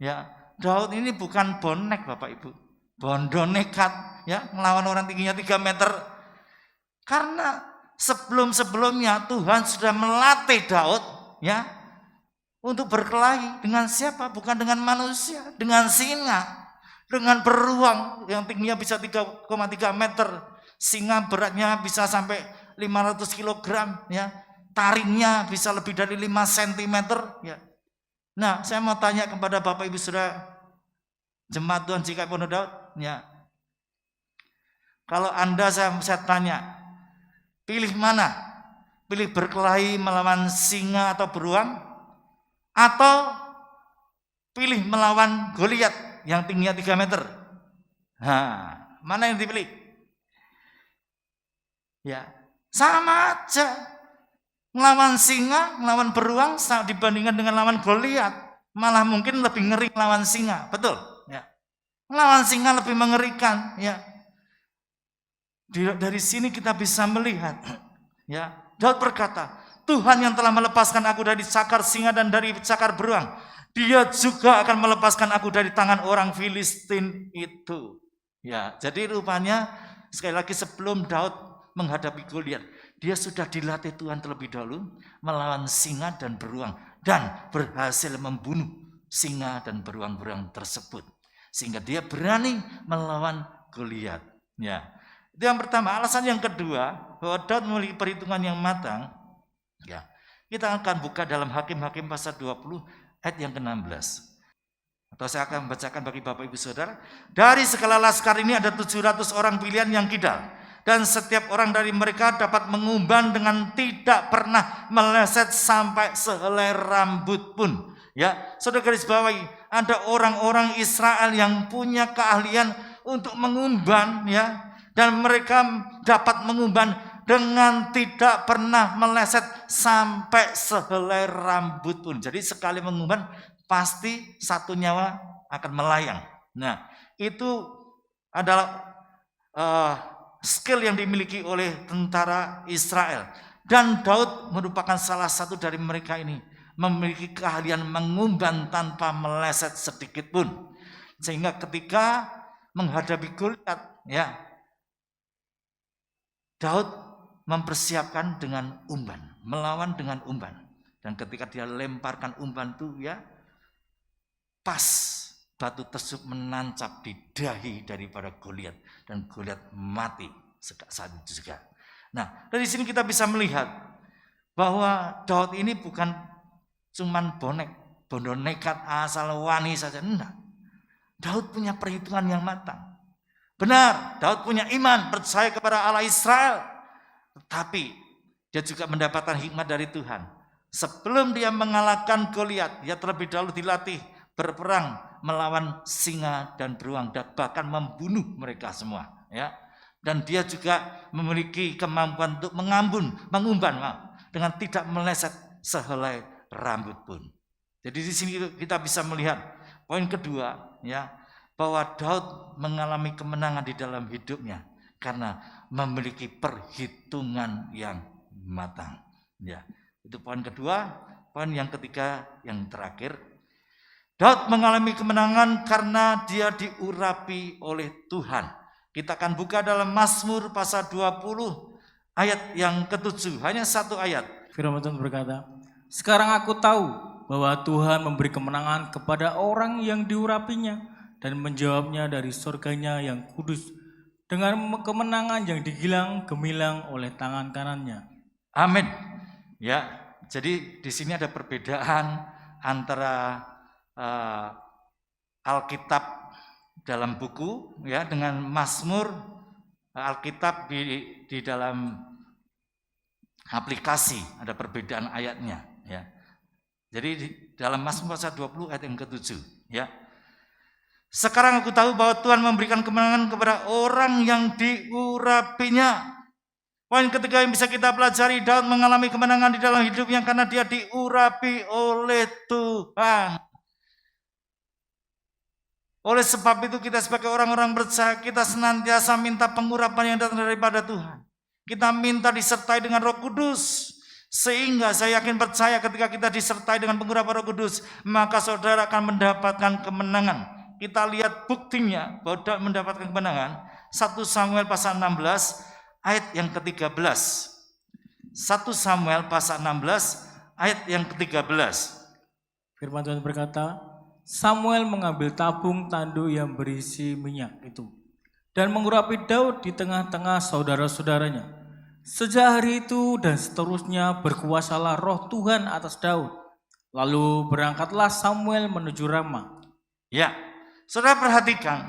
ya, Daud ini bukan bonek, Bapak Ibu, bondo nekat, ya, melawan orang tingginya 3 meter. Karena sebelum-sebelumnya Tuhan sudah melatih Daud, ya, untuk berkelahi dengan siapa? Bukan dengan manusia, dengan singa, dengan beruang yang tingginya bisa 3,3 meter. Singa beratnya bisa sampai 500 kg, ya. Taringnya bisa lebih dari 5 cm, ya. Nah, saya mau tanya kepada Bapak Ibu Saudara Jemaat Tuhan GKI Pondok Daud, ya. Kalau Anda saya tanya, pilih mana? Pilih berkelahi melawan singa atau beruang, atau pilih melawan Goliat yang tingginya 3 meter? Nah, mana yang dipilih? Ya, sama aja. Melawan singa, melawan beruang dibandingkan dengan lawan Goliat, malah mungkin lebih ngeri lawan singa, betul? Ya. Melawan singa lebih mengerikan, ya. Dari sini kita bisa melihat, ya. Daud berkata, Tuhan yang telah melepaskan aku dari cakar singa dan dari cakar beruang, Dia juga akan melepaskan aku dari tangan orang Filistin itu. Ya, jadi rupanya sekali lagi sebelum Daud menghadapi Goliat, dia sudah dilatih Tuhan terlebih dahulu melawan singa dan beruang dan berhasil membunuh singa dan beruang-beruang tersebut. Sehingga dia berani melawan Goliat. Ya. Itu yang pertama. Alasan yang kedua, bahwa Daud memiliki perhitungan yang matang. Ya. Kita akan buka dalam Hakim-Hakim pasal 20 ayat yang ke-16. Atau saya akan membacakan bagi Bapak Ibu Saudara. Dari segala laskar ini ada 700 orang pilihan yang kidal. Dan setiap orang dari mereka dapat mengumban dengan tidak pernah meleset sampai sehelai rambut pun. Ya, saudara garis bawahi, ada orang-orang Israel yang punya keahlian untuk mengumban, ya, dan mereka dapat mengumban dengan tidak pernah meleset sampai sehelai rambut pun. Jadi sekali mengumban pasti satu nyawa akan melayang. Nah, itu adalah skill yang dimiliki oleh tentara Israel. Dan Daud merupakan salah satu dari mereka ini, memiliki keahlian mengumban tanpa meleset sedikit pun. Sehingga ketika menghadapi Goliat, ya, Daud mempersiapkan dengan umban, melawan dengan umban. Dan ketika dia lemparkan umban itu, ya, pas batu tersebut menancap di dahi daripada Goliat dan Goliat mati saat itu juga. Nah, dari sini kita bisa melihat bahwa Daud ini bukan cuman bondo nekat asal wani saja, enggak. Daud punya perhitungan yang matang. Benar, Daud punya iman, percaya kepada Allah Israel. Tetapi dia juga mendapatkan hikmat dari Tuhan. Sebelum dia mengalahkan Goliat, dia terlebih dahulu dilatih berperang melawan singa dan beruang dan bahkan membunuh mereka semua, ya. Dan dia juga memiliki kemampuan untuk mengumban dengan tidak meleset sehelai rambut pun. Jadi di sini kita bisa melihat poin kedua, ya, bahwa Daud mengalami kemenangan di dalam hidupnya karena memiliki perhitungan yang matang. Ya, itu poin kedua. Poin yang ketiga, yang terakhir, Daud mengalami kemenangan karena dia diurapi oleh Tuhan. Kita akan buka dalam Mazmur pasal 20 ayat yang ke-7, hanya satu ayat. Firman Tuhan berkata, sekarang aku tahu bahwa Tuhan memberi kemenangan kepada orang yang diurapinya dan menjawabnya dari surganya yang kudus dengan kemenangan yang digilang-gemilang oleh tangan kanannya. Amin. Ya, jadi di sini ada perbedaan antara Alkitab dalam buku, ya, dengan Mazmur Alkitab di dalam aplikasi, ada perbedaan ayatnya, ya. Jadi di dalam Mazmur pasal 20 ayat yang ke-7, ya. Sekarang aku tahu bahwa Tuhan memberikan kemenangan kepada orang yang diurapinya. Poin ketiga yang bisa kita pelajari, Daud mengalami kemenangan di dalam hidupnya karena dia diurapi oleh Tuhan. Oleh sebab itu kita sebagai orang-orang percaya, kita senantiasa minta pengurapan yang datang daripada Tuhan. Kita minta disertai dengan Roh Kudus. Sehingga saya yakin percaya ketika kita disertai dengan pengurapan Roh Kudus, maka saudara akan mendapatkan kemenangan. Kita lihat buktinya bahwa Daud mendapatkan kemenangan. 1 Samuel pasal 16 ayat yang ke-13. 1 Samuel pasal 16 ayat yang ke-13. Firman Tuhan berkata, Samuel mengambil tabung tanduk yang berisi minyak itu dan mengurapi Daud di tengah-tengah saudara-saudaranya. Sejak hari itu dan seterusnya berkuasalah roh Tuhan atas Daud. Lalu berangkatlah Samuel menuju Rama. Ya, saudara perhatikan,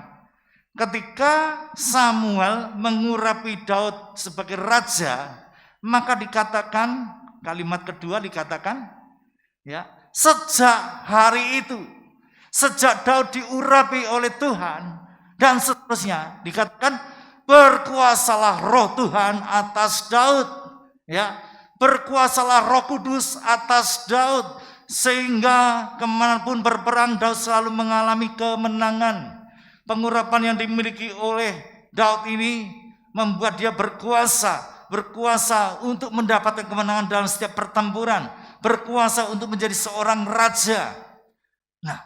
ketika Samuel mengurapi Daud sebagai raja, maka dikatakan, kalimat kedua dikatakan, ya, sejak hari itu, sejak Daud diurapi oleh Tuhan, dan seterusnya dikatakan berkuasalah roh Tuhan atas Daud, ya, berkuasalah Roh Kudus atas Daud, sehingga kemanapun berperang Daud selalu mengalami kemenangan. Pengurapan yang dimiliki oleh Daud ini membuat dia berkuasa untuk mendapatkan kemenangan dalam setiap pertempuran, berkuasa untuk menjadi seorang raja. Nah,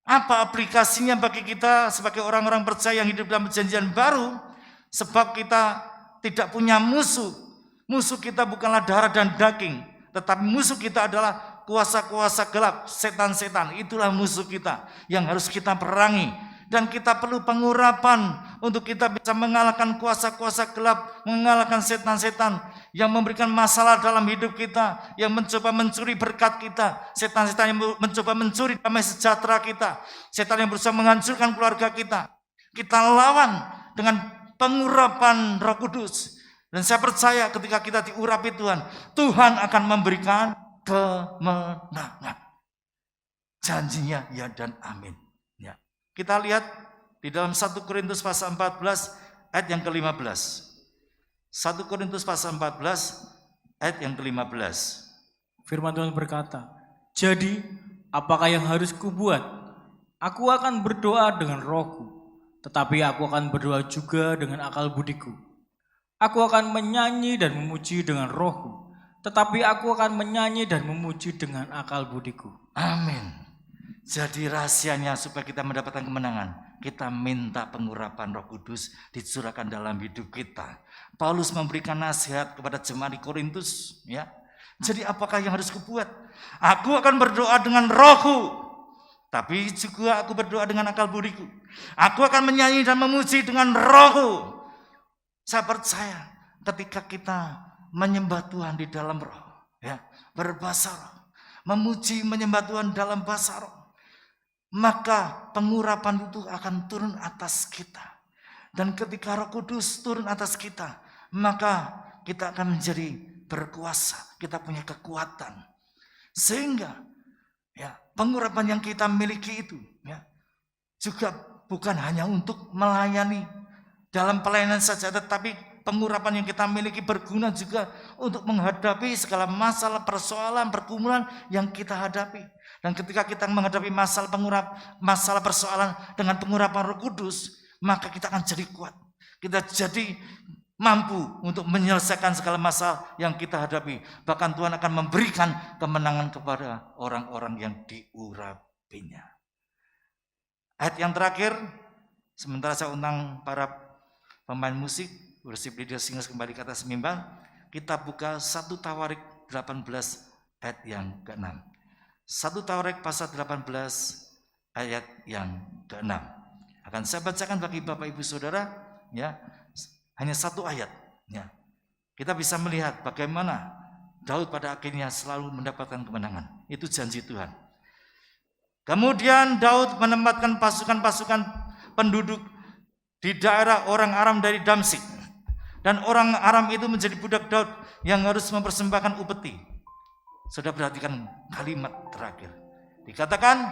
apa aplikasinya bagi kita sebagai orang-orang percaya yang hidup dalam perjanjian baru? Sebab kita tidak punya musuh. Musuh kita bukanlah darah dan daging, tetapi musuh kita adalah kuasa-kuasa gelap, setan-setan. Itulah musuh kita yang harus kita perangi. Dan kita perlu pengurapan untuk kita bisa mengalahkan kuasa-kuasa gelap, mengalahkan setan-setan yang memberikan masalah dalam hidup kita, yang mencoba mencuri berkat kita, setan-setan yang mencoba mencuri damai sejahtera kita, setan yang berusaha menghancurkan keluarga kita. Kita lawan dengan pengurapan Roh Kudus. Dan saya percaya ketika kita diurapi Tuhan, Tuhan akan memberikan kemenangan. Janjinya ya dan amin. Ya. Kita lihat di dalam 1 Korintus pasal 14 ayat yang ke-15. 1 Korintus pasal 14 ayat yang ke-15. Firman Tuhan berkata, "Jadi, apakah yang harus kubuat? Aku akan berdoa dengan rohku, tetapi aku akan berdoa juga dengan akal budiku. Aku akan menyanyi dan memuji dengan rohku, tetapi aku akan menyanyi dan memuji dengan akal budiku." Amin. Jadi rahasianya supaya kita mendapatkan kemenangan, kita minta pengurapan Roh Kudus dicurahkan dalam hidup kita. Paulus memberikan nasihat kepada jemaat di Korintus, ya. Jadi apakah yang harus kubuat? Aku akan berdoa dengan rohku, tapi juga aku berdoa dengan akal budiku. Aku akan menyanyi dan memuji dengan rohku. Saya percaya ketika kita menyembah Tuhan di dalam roh, ya, berbahasa roh, memuji menyembah Tuhan dalam bahasa roh, maka pengurapan itu akan turun atas kita. Dan ketika Roh Kudus turun atas kita, maka kita akan menjadi berkuasa, kita punya kekuatan. Sehingga ya, pengurapan yang kita miliki itu ya, juga bukan hanya untuk melayani dalam pelayanan saja, tetapi pengurapan yang kita miliki berguna juga untuk menghadapi segala masalah, persoalan, pergumulan yang kita hadapi. Dan ketika kita menghadapi masalah persoalan dengan pengurapan Roh Kudus, maka kita akan jadi kuat. Kita jadi mampu untuk menyelesaikan segala masalah yang kita hadapi. Bahkan Tuhan akan memberikan kemenangan kepada orang-orang yang diurapinya. Ayat yang terakhir, sementara saya undang para pemain musik, worship leader singers kembali ke atas mimbar, kita buka 1 Tawarik 18 ayat yang ke-6. 1 Tawarik pasal 18 ayat yang ke-6. Akan saya bacakan bagi Bapak Ibu Saudara, ya, hanya satu ayat. Ya. Kita bisa melihat bagaimana Daud pada akhirnya selalu mendapatkan kemenangan. Itu janji Tuhan. Kemudian Daud menempatkan pasukan-pasukan penduduk di daerah orang Aram dari Damsik. Dan orang Aram itu menjadi budak Daud yang harus mempersembahkan upeti. Sudah perhatikan kalimat terakhir. Dikatakan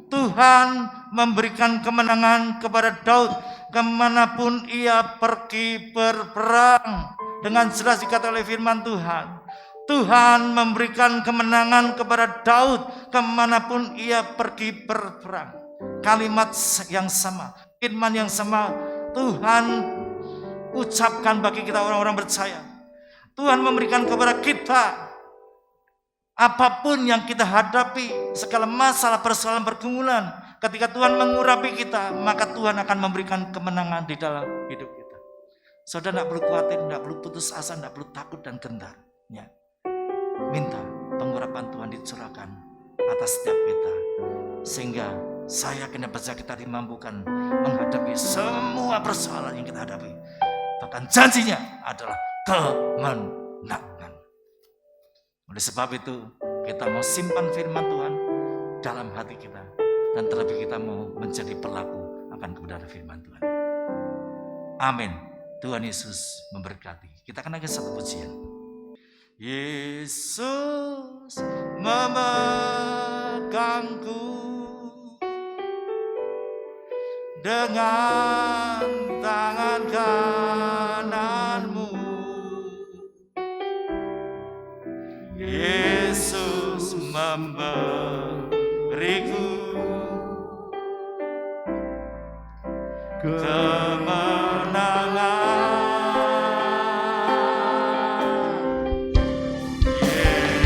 Tuhan memberikan kemenangan kepada Daud kemanapun ia pergi berperang. Dengan jelas dikatakan oleh firman Tuhan, Tuhan memberikan kemenangan kepada Daud kemanapun ia pergi berperang. Kalimat yang sama, firman yang sama Tuhan ucapkan bagi kita orang-orang percaya. Tuhan memberikan kepada kita apapun yang kita hadapi, segala masalah, persoalan, pergumulan, ketika Tuhan mengurapi kita, maka Tuhan akan memberikan kemenangan di dalam hidup kita. Saudara tidak perlu khawatir, tidak perlu putus asa, tidak perlu takut dan gentar. Ya. Minta pengurapan Tuhan dicurahkan atas setiap kita, sehingga saya yakin dan percaya kita dimampukan menghadapi semua persoalan yang kita hadapi. Bahkan janjinya adalah kemenangan. Oleh sebab itu, kita mau simpan firman Tuhan dalam hati kita. Dan terlebih kita mau menjadi pelaku akan kebenaran firman Tuhan. Amin. Tuhan Yesus memberkati. Kita akan naikkan satu pujian. Yesus memegangku dengan tangan kananmu. Yesus memberiku kemenangan.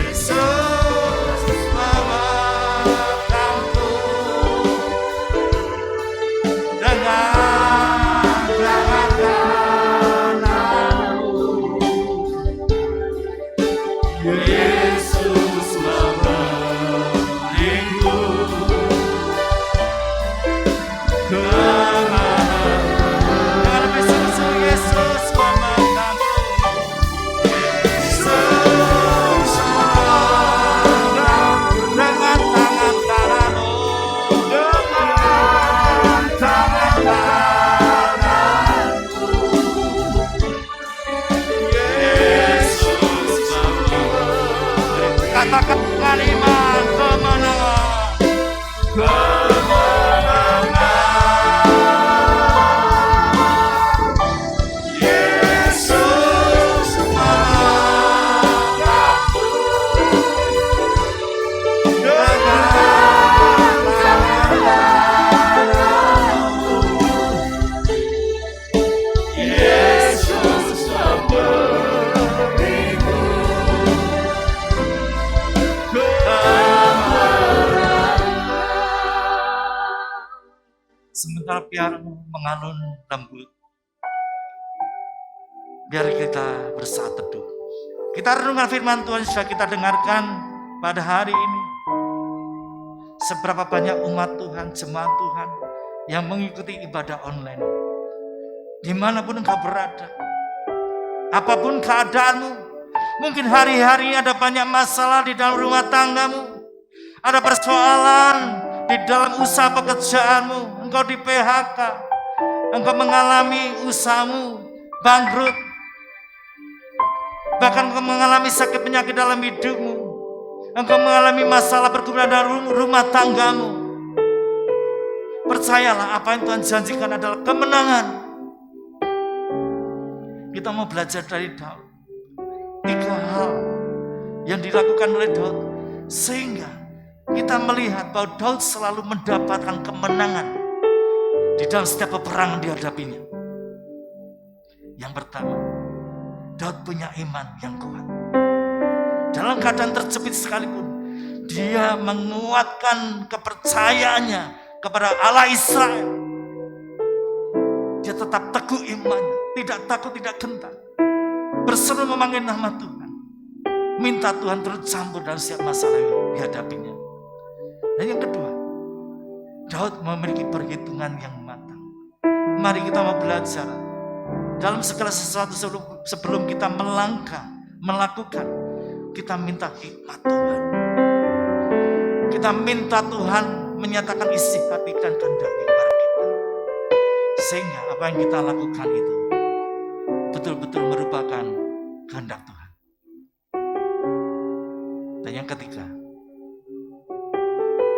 Yesus memelukku dengan tangan kananmu. Yesus memberiku kemenangan. Dengan lebih sungguh Yesus memenangku. Yesus memenangku dengan tangan kananmu. Dengan tangan kananku. Yesus memenangku. Katakan kalimat kemenangan. Kemenangan. Yesus memelukku dengan tangan kananmu. Yesus memberiku kemenangan. Sementara pianomu mengalun lembut, biar kita bersaat teduh. Kita renungkan firman Tuhan yang sudah kita dengarkan pada hari ini. Seberapa banyak umat Tuhan, jemaat Tuhan yang mengikuti ibadah online. Dimanapun engkau berada, apapun keadaanmu, mungkin hari-hari ada banyak masalah di dalam rumah tanggamu, ada persoalan di dalam usaha pekerjaanmu, engkau di PHK, engkau mengalami usahamu bangkrut, bahkan engkau mengalami sakit penyakit dalam hidupmu, engkau mengalami masalah pergumulan dalam rumah tanggamu. Percayalah, apa yang Tuhan janjikan adalah kemenangan. Kita mau belajar dari Daud. 3 hal yang dilakukan oleh Daud sehingga kita melihat bahwa Daud selalu mendapatkan kemenangan di dalam setiap peperangan dihadapinya. Yang pertama, Daud punya iman yang kuat. Dalam keadaan terjepit sekalipun, dia menguatkan kepercayaannya kepada Allah Israel. Dia tetap teguh imannya, tidak takut, tidak gentar. Berseru memanggil nama Tuhan. Minta Tuhan turut campur dalam setiap masalah yang dihadapinya. Dan yang kedua, Daud memiliki perhitungan yang matang. Mari kita mau belajar dalam segala sesuatu sebelum kita melangkah, melakukan, kita minta hikmat Tuhan. Kita minta Tuhan menyatakan isi hati dan kehendak-Nya kepada kita. Sehingga apa yang kita lakukan itu betul-betul merupakan kehendak Tuhan. Dan yang ketiga,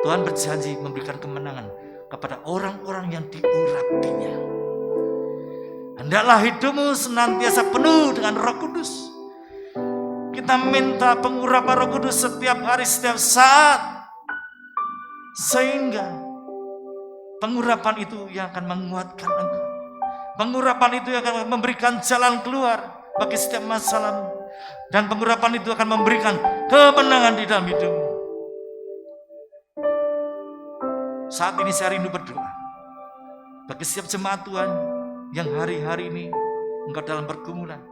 Tuhan berjanji memberikan kemenangan kepada orang-orang yang diurapinya. Hendaklah hidupmu senantiasa penuh dengan Roh Kudus. Kita minta pengurapan Roh Kudus setiap hari, setiap saat. Sehingga pengurapan itu yang akan menguatkan engkau. Pengurapan itu yang akan memberikan jalan keluar bagi setiap masalahmu. Dan pengurapan itu akan memberikan kemenangan di dalam hidupmu. Saat ini saya rindu berdoa bagi setiap jemaat Tuhan yang hari-hari ini engkau dalam pergumulan.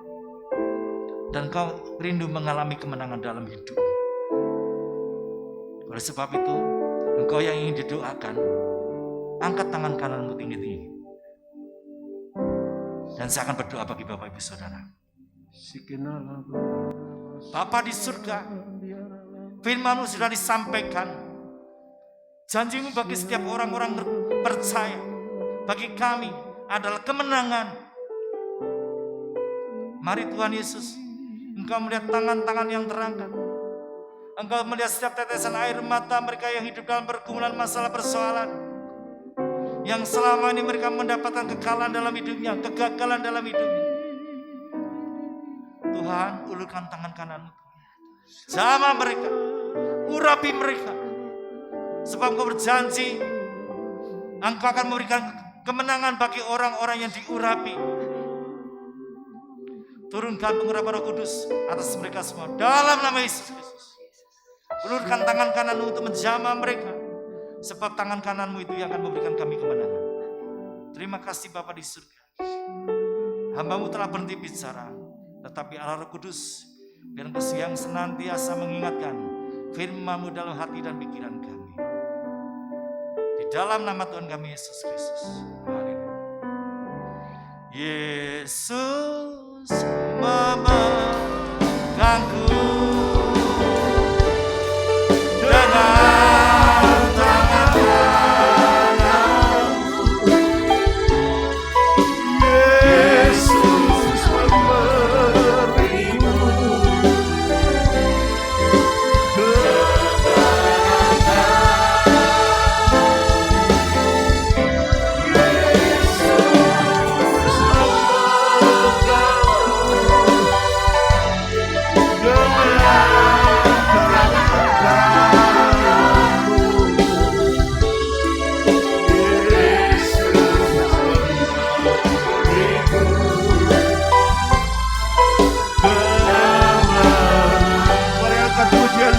Dan kau rindu mengalami kemenangan dalam hidup. Oleh sebab itu, engkau yang ingin didoakan, angkat tangan kananmu tinggi-tinggi. Dan saya akan berdoa bagi Bapak Ibu Saudara. Bapa di surga, firman-Mu sudah disampaikan. Janji-Mu bagi setiap orang-orang percaya, bagi kami adalah kemenangan. Mari Tuhan Yesus, Engkau melihat tangan-tangan yang terangkat. Engkau melihat setiap tetesan air mata mereka yang hidup dalam pergumulan masalah persoalan. Yang selama ini mereka mendapatkan kekalahan dalam hidupnya, kegagalan dalam hidupnya. Tuhan, ulurkan tangan kananmu. Jamah mereka, urapi mereka. Sebab Engkau berjanji, Engkau akan memberikan kemenangan bagi orang-orang yang diurapi. Turunkan pengurapan Roh Kudus atas mereka semua dalam nama Yesus Kristus. Ulurkan tangan kananmu untuk menjamah mereka, sebab tangan kananmu itu yang akan memberikan kami kemenangan. Terima kasih Bapa di surga. Hamba-Mu telah berhenti bicara, tetapi Allah Roh Kudus, biar Engkau yang senantiasa mengingatkan firman-Mu dalam hati dan pikiran kami. Di dalam nama Tuhan kami Yesus Kristus. Haleluya. Yesus memegangku dengan tangan kananmu. Yesus memberimu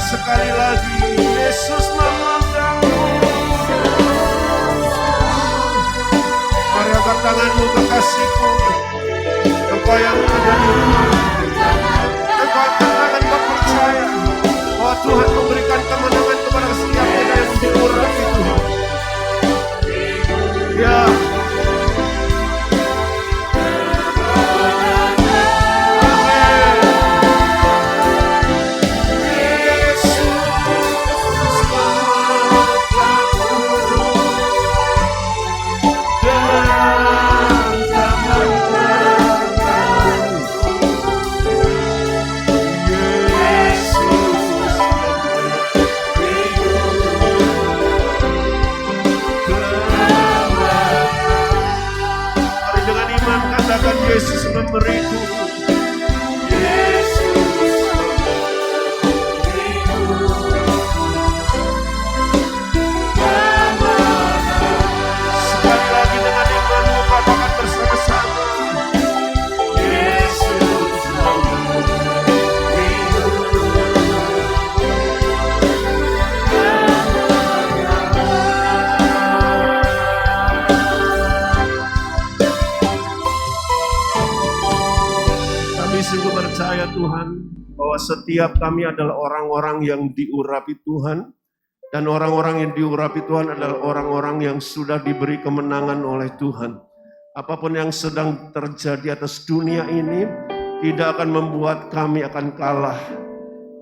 sekali lagi. Yesus memandangmu. Mari angkat tanganmu kekasihku. Engkau yang ada di rumah, engkau angkat tangan, kau percaya bahwa Tuhan memberikan kemenangan kepada setiap kita yang diurapi Tuhan. Ya. Yesus memberiku. Yesus memberiku. Sekali lagi dengan imanmu katakan bersama-sama. Yesus memberiku. Sungguh percaya Tuhan bahwa setiap kami adalah orang-orang yang diurapi Tuhan, dan orang-orang yang diurapi Tuhan adalah orang-orang yang sudah diberi kemenangan oleh Tuhan. Apapun yang sedang terjadi atas dunia ini tidak akan membuat kami akan kalah.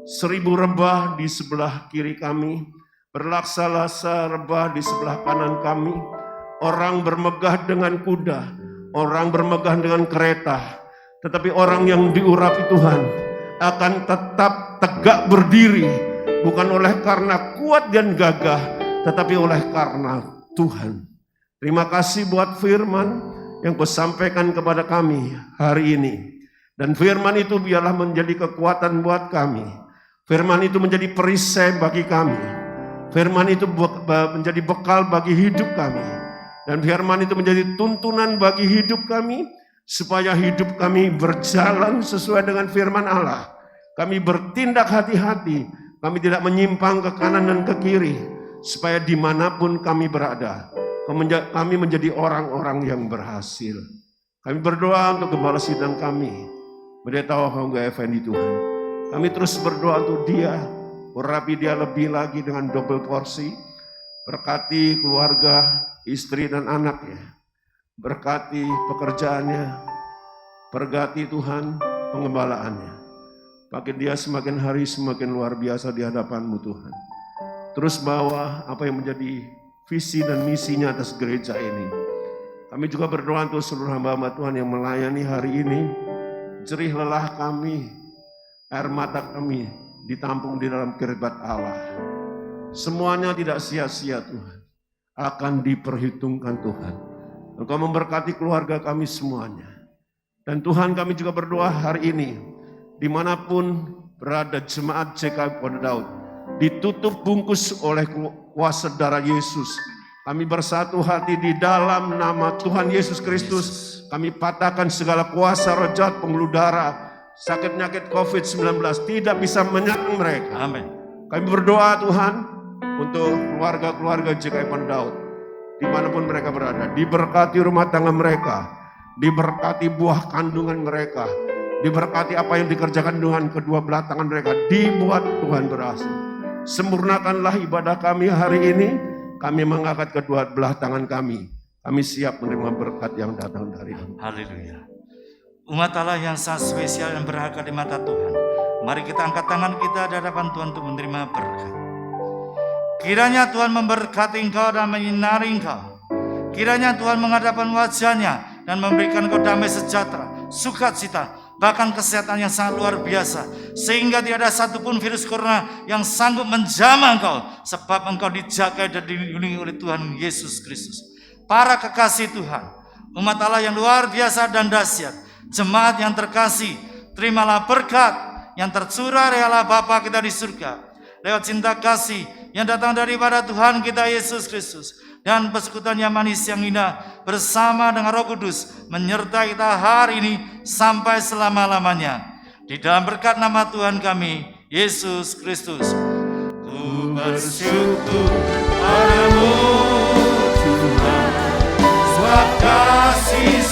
1000 rebah di sebelah kiri kami, berlaksa-laksa rebah di sebelah kanan kami. Orang bermegah dengan kuda, orang bermegah dengan kereta. Tetapi orang yang diurapi Tuhan akan tetap tegak berdiri, bukan oleh karena kuat dan gagah, tetapi oleh karena Tuhan. Terima kasih buat firman yang Kau sampaikan kepada kami hari ini. Dan firman itu biarlah menjadi kekuatan buat kami. Firman itu menjadi perisai bagi kami. Firman itu menjadi bekal bagi hidup kami. Dan firman itu menjadi tuntunan bagi hidup kami, supaya hidup kami berjalan sesuai dengan firman Allah. Kami bertindak hati-hati, kami tidak menyimpang ke kanan dan ke kiri, supaya dimanapun kami berada, kami menjadi orang-orang yang berhasil. Kami berdoa untuk gembala sidang kami, Pendeta Hongga Effendi Tuhan. Kami terus berdoa untuk dia, urapi dia lebih lagi dengan double porsi, berkati keluarga, istri dan anaknya. Berkati pekerjaannya, berkati Tuhan pengembalaannya. Makin dia semakin hari semakin luar biasa di hadapan-Mu Tuhan. Terus bawa apa yang menjadi visi dan misinya atas gereja ini. Kami juga berdoa untuk seluruh hamba-hamba Tuhan yang melayani hari ini. Jerih lelah kami, air mata kami ditampung di dalam kiribat Allah. Semuanya tidak sia-sia Tuhan, akan diperhitungkan Tuhan. Engkau memberkati keluarga kami semuanya. Dan Tuhan kami juga berdoa hari ini, dimanapun berada jemaat JKI Pondok Daud, ditutup bungkus oleh kuasa darah Yesus. Kami bersatu hati di dalam nama Tuhan Yesus Kristus. Kami patahkan segala kuasa roh jahat, pembuluh darah, sakit penyakit COVID-19 tidak bisa menyerang mereka. Amin. Kami berdoa Tuhan untuk keluarga-keluarga GKI Pondok Daud, dimanapun mereka berada, diberkati rumah tangga mereka, diberkati buah kandungan mereka, diberkati apa yang dikerjakan Tuhan kedua belah tangan mereka, dibuat Tuhan berhasil. Sempurnakanlah ibadah kami hari ini. Kami mengangkat kedua belah tangan kami. Kami siap menerima berkat yang datang dari-Mu. Haleluya. Umat Allah yang sangat spesial dan berharga di mata Tuhan. Mari kita angkat tangan kita di hadapan Tuhan untuk menerima berkat. Kiranya Tuhan memberkati engkau dan menyinari engkau. Kiranya Tuhan menghadapkan wajahnya dan memberikan engkau damai sejahtera, sukacita, bahkan kesehatan yang sangat luar biasa, sehingga tidak ada satupun virus corona yang sanggup menjamah engkau, sebab engkau dijaga dan dilindungi oleh Tuhan Yesus Kristus. Para kekasih Tuhan, umat Allah yang luar biasa dan dahsyat, jemaat yang terkasih, terimalah berkat yang tercurah dari Allah Bapa kita di surga, lewat cinta kasih yang datang daripada Tuhan kita Yesus Kristus, dan persekutuan yang manis yang indah bersama dengan Roh Kudus menyertai kita hari ini sampai selama-lamanya. Di dalam berkat nama Tuhan kami, Yesus Kristus. Ku bersyukur padamu Tuhan, sebab kasih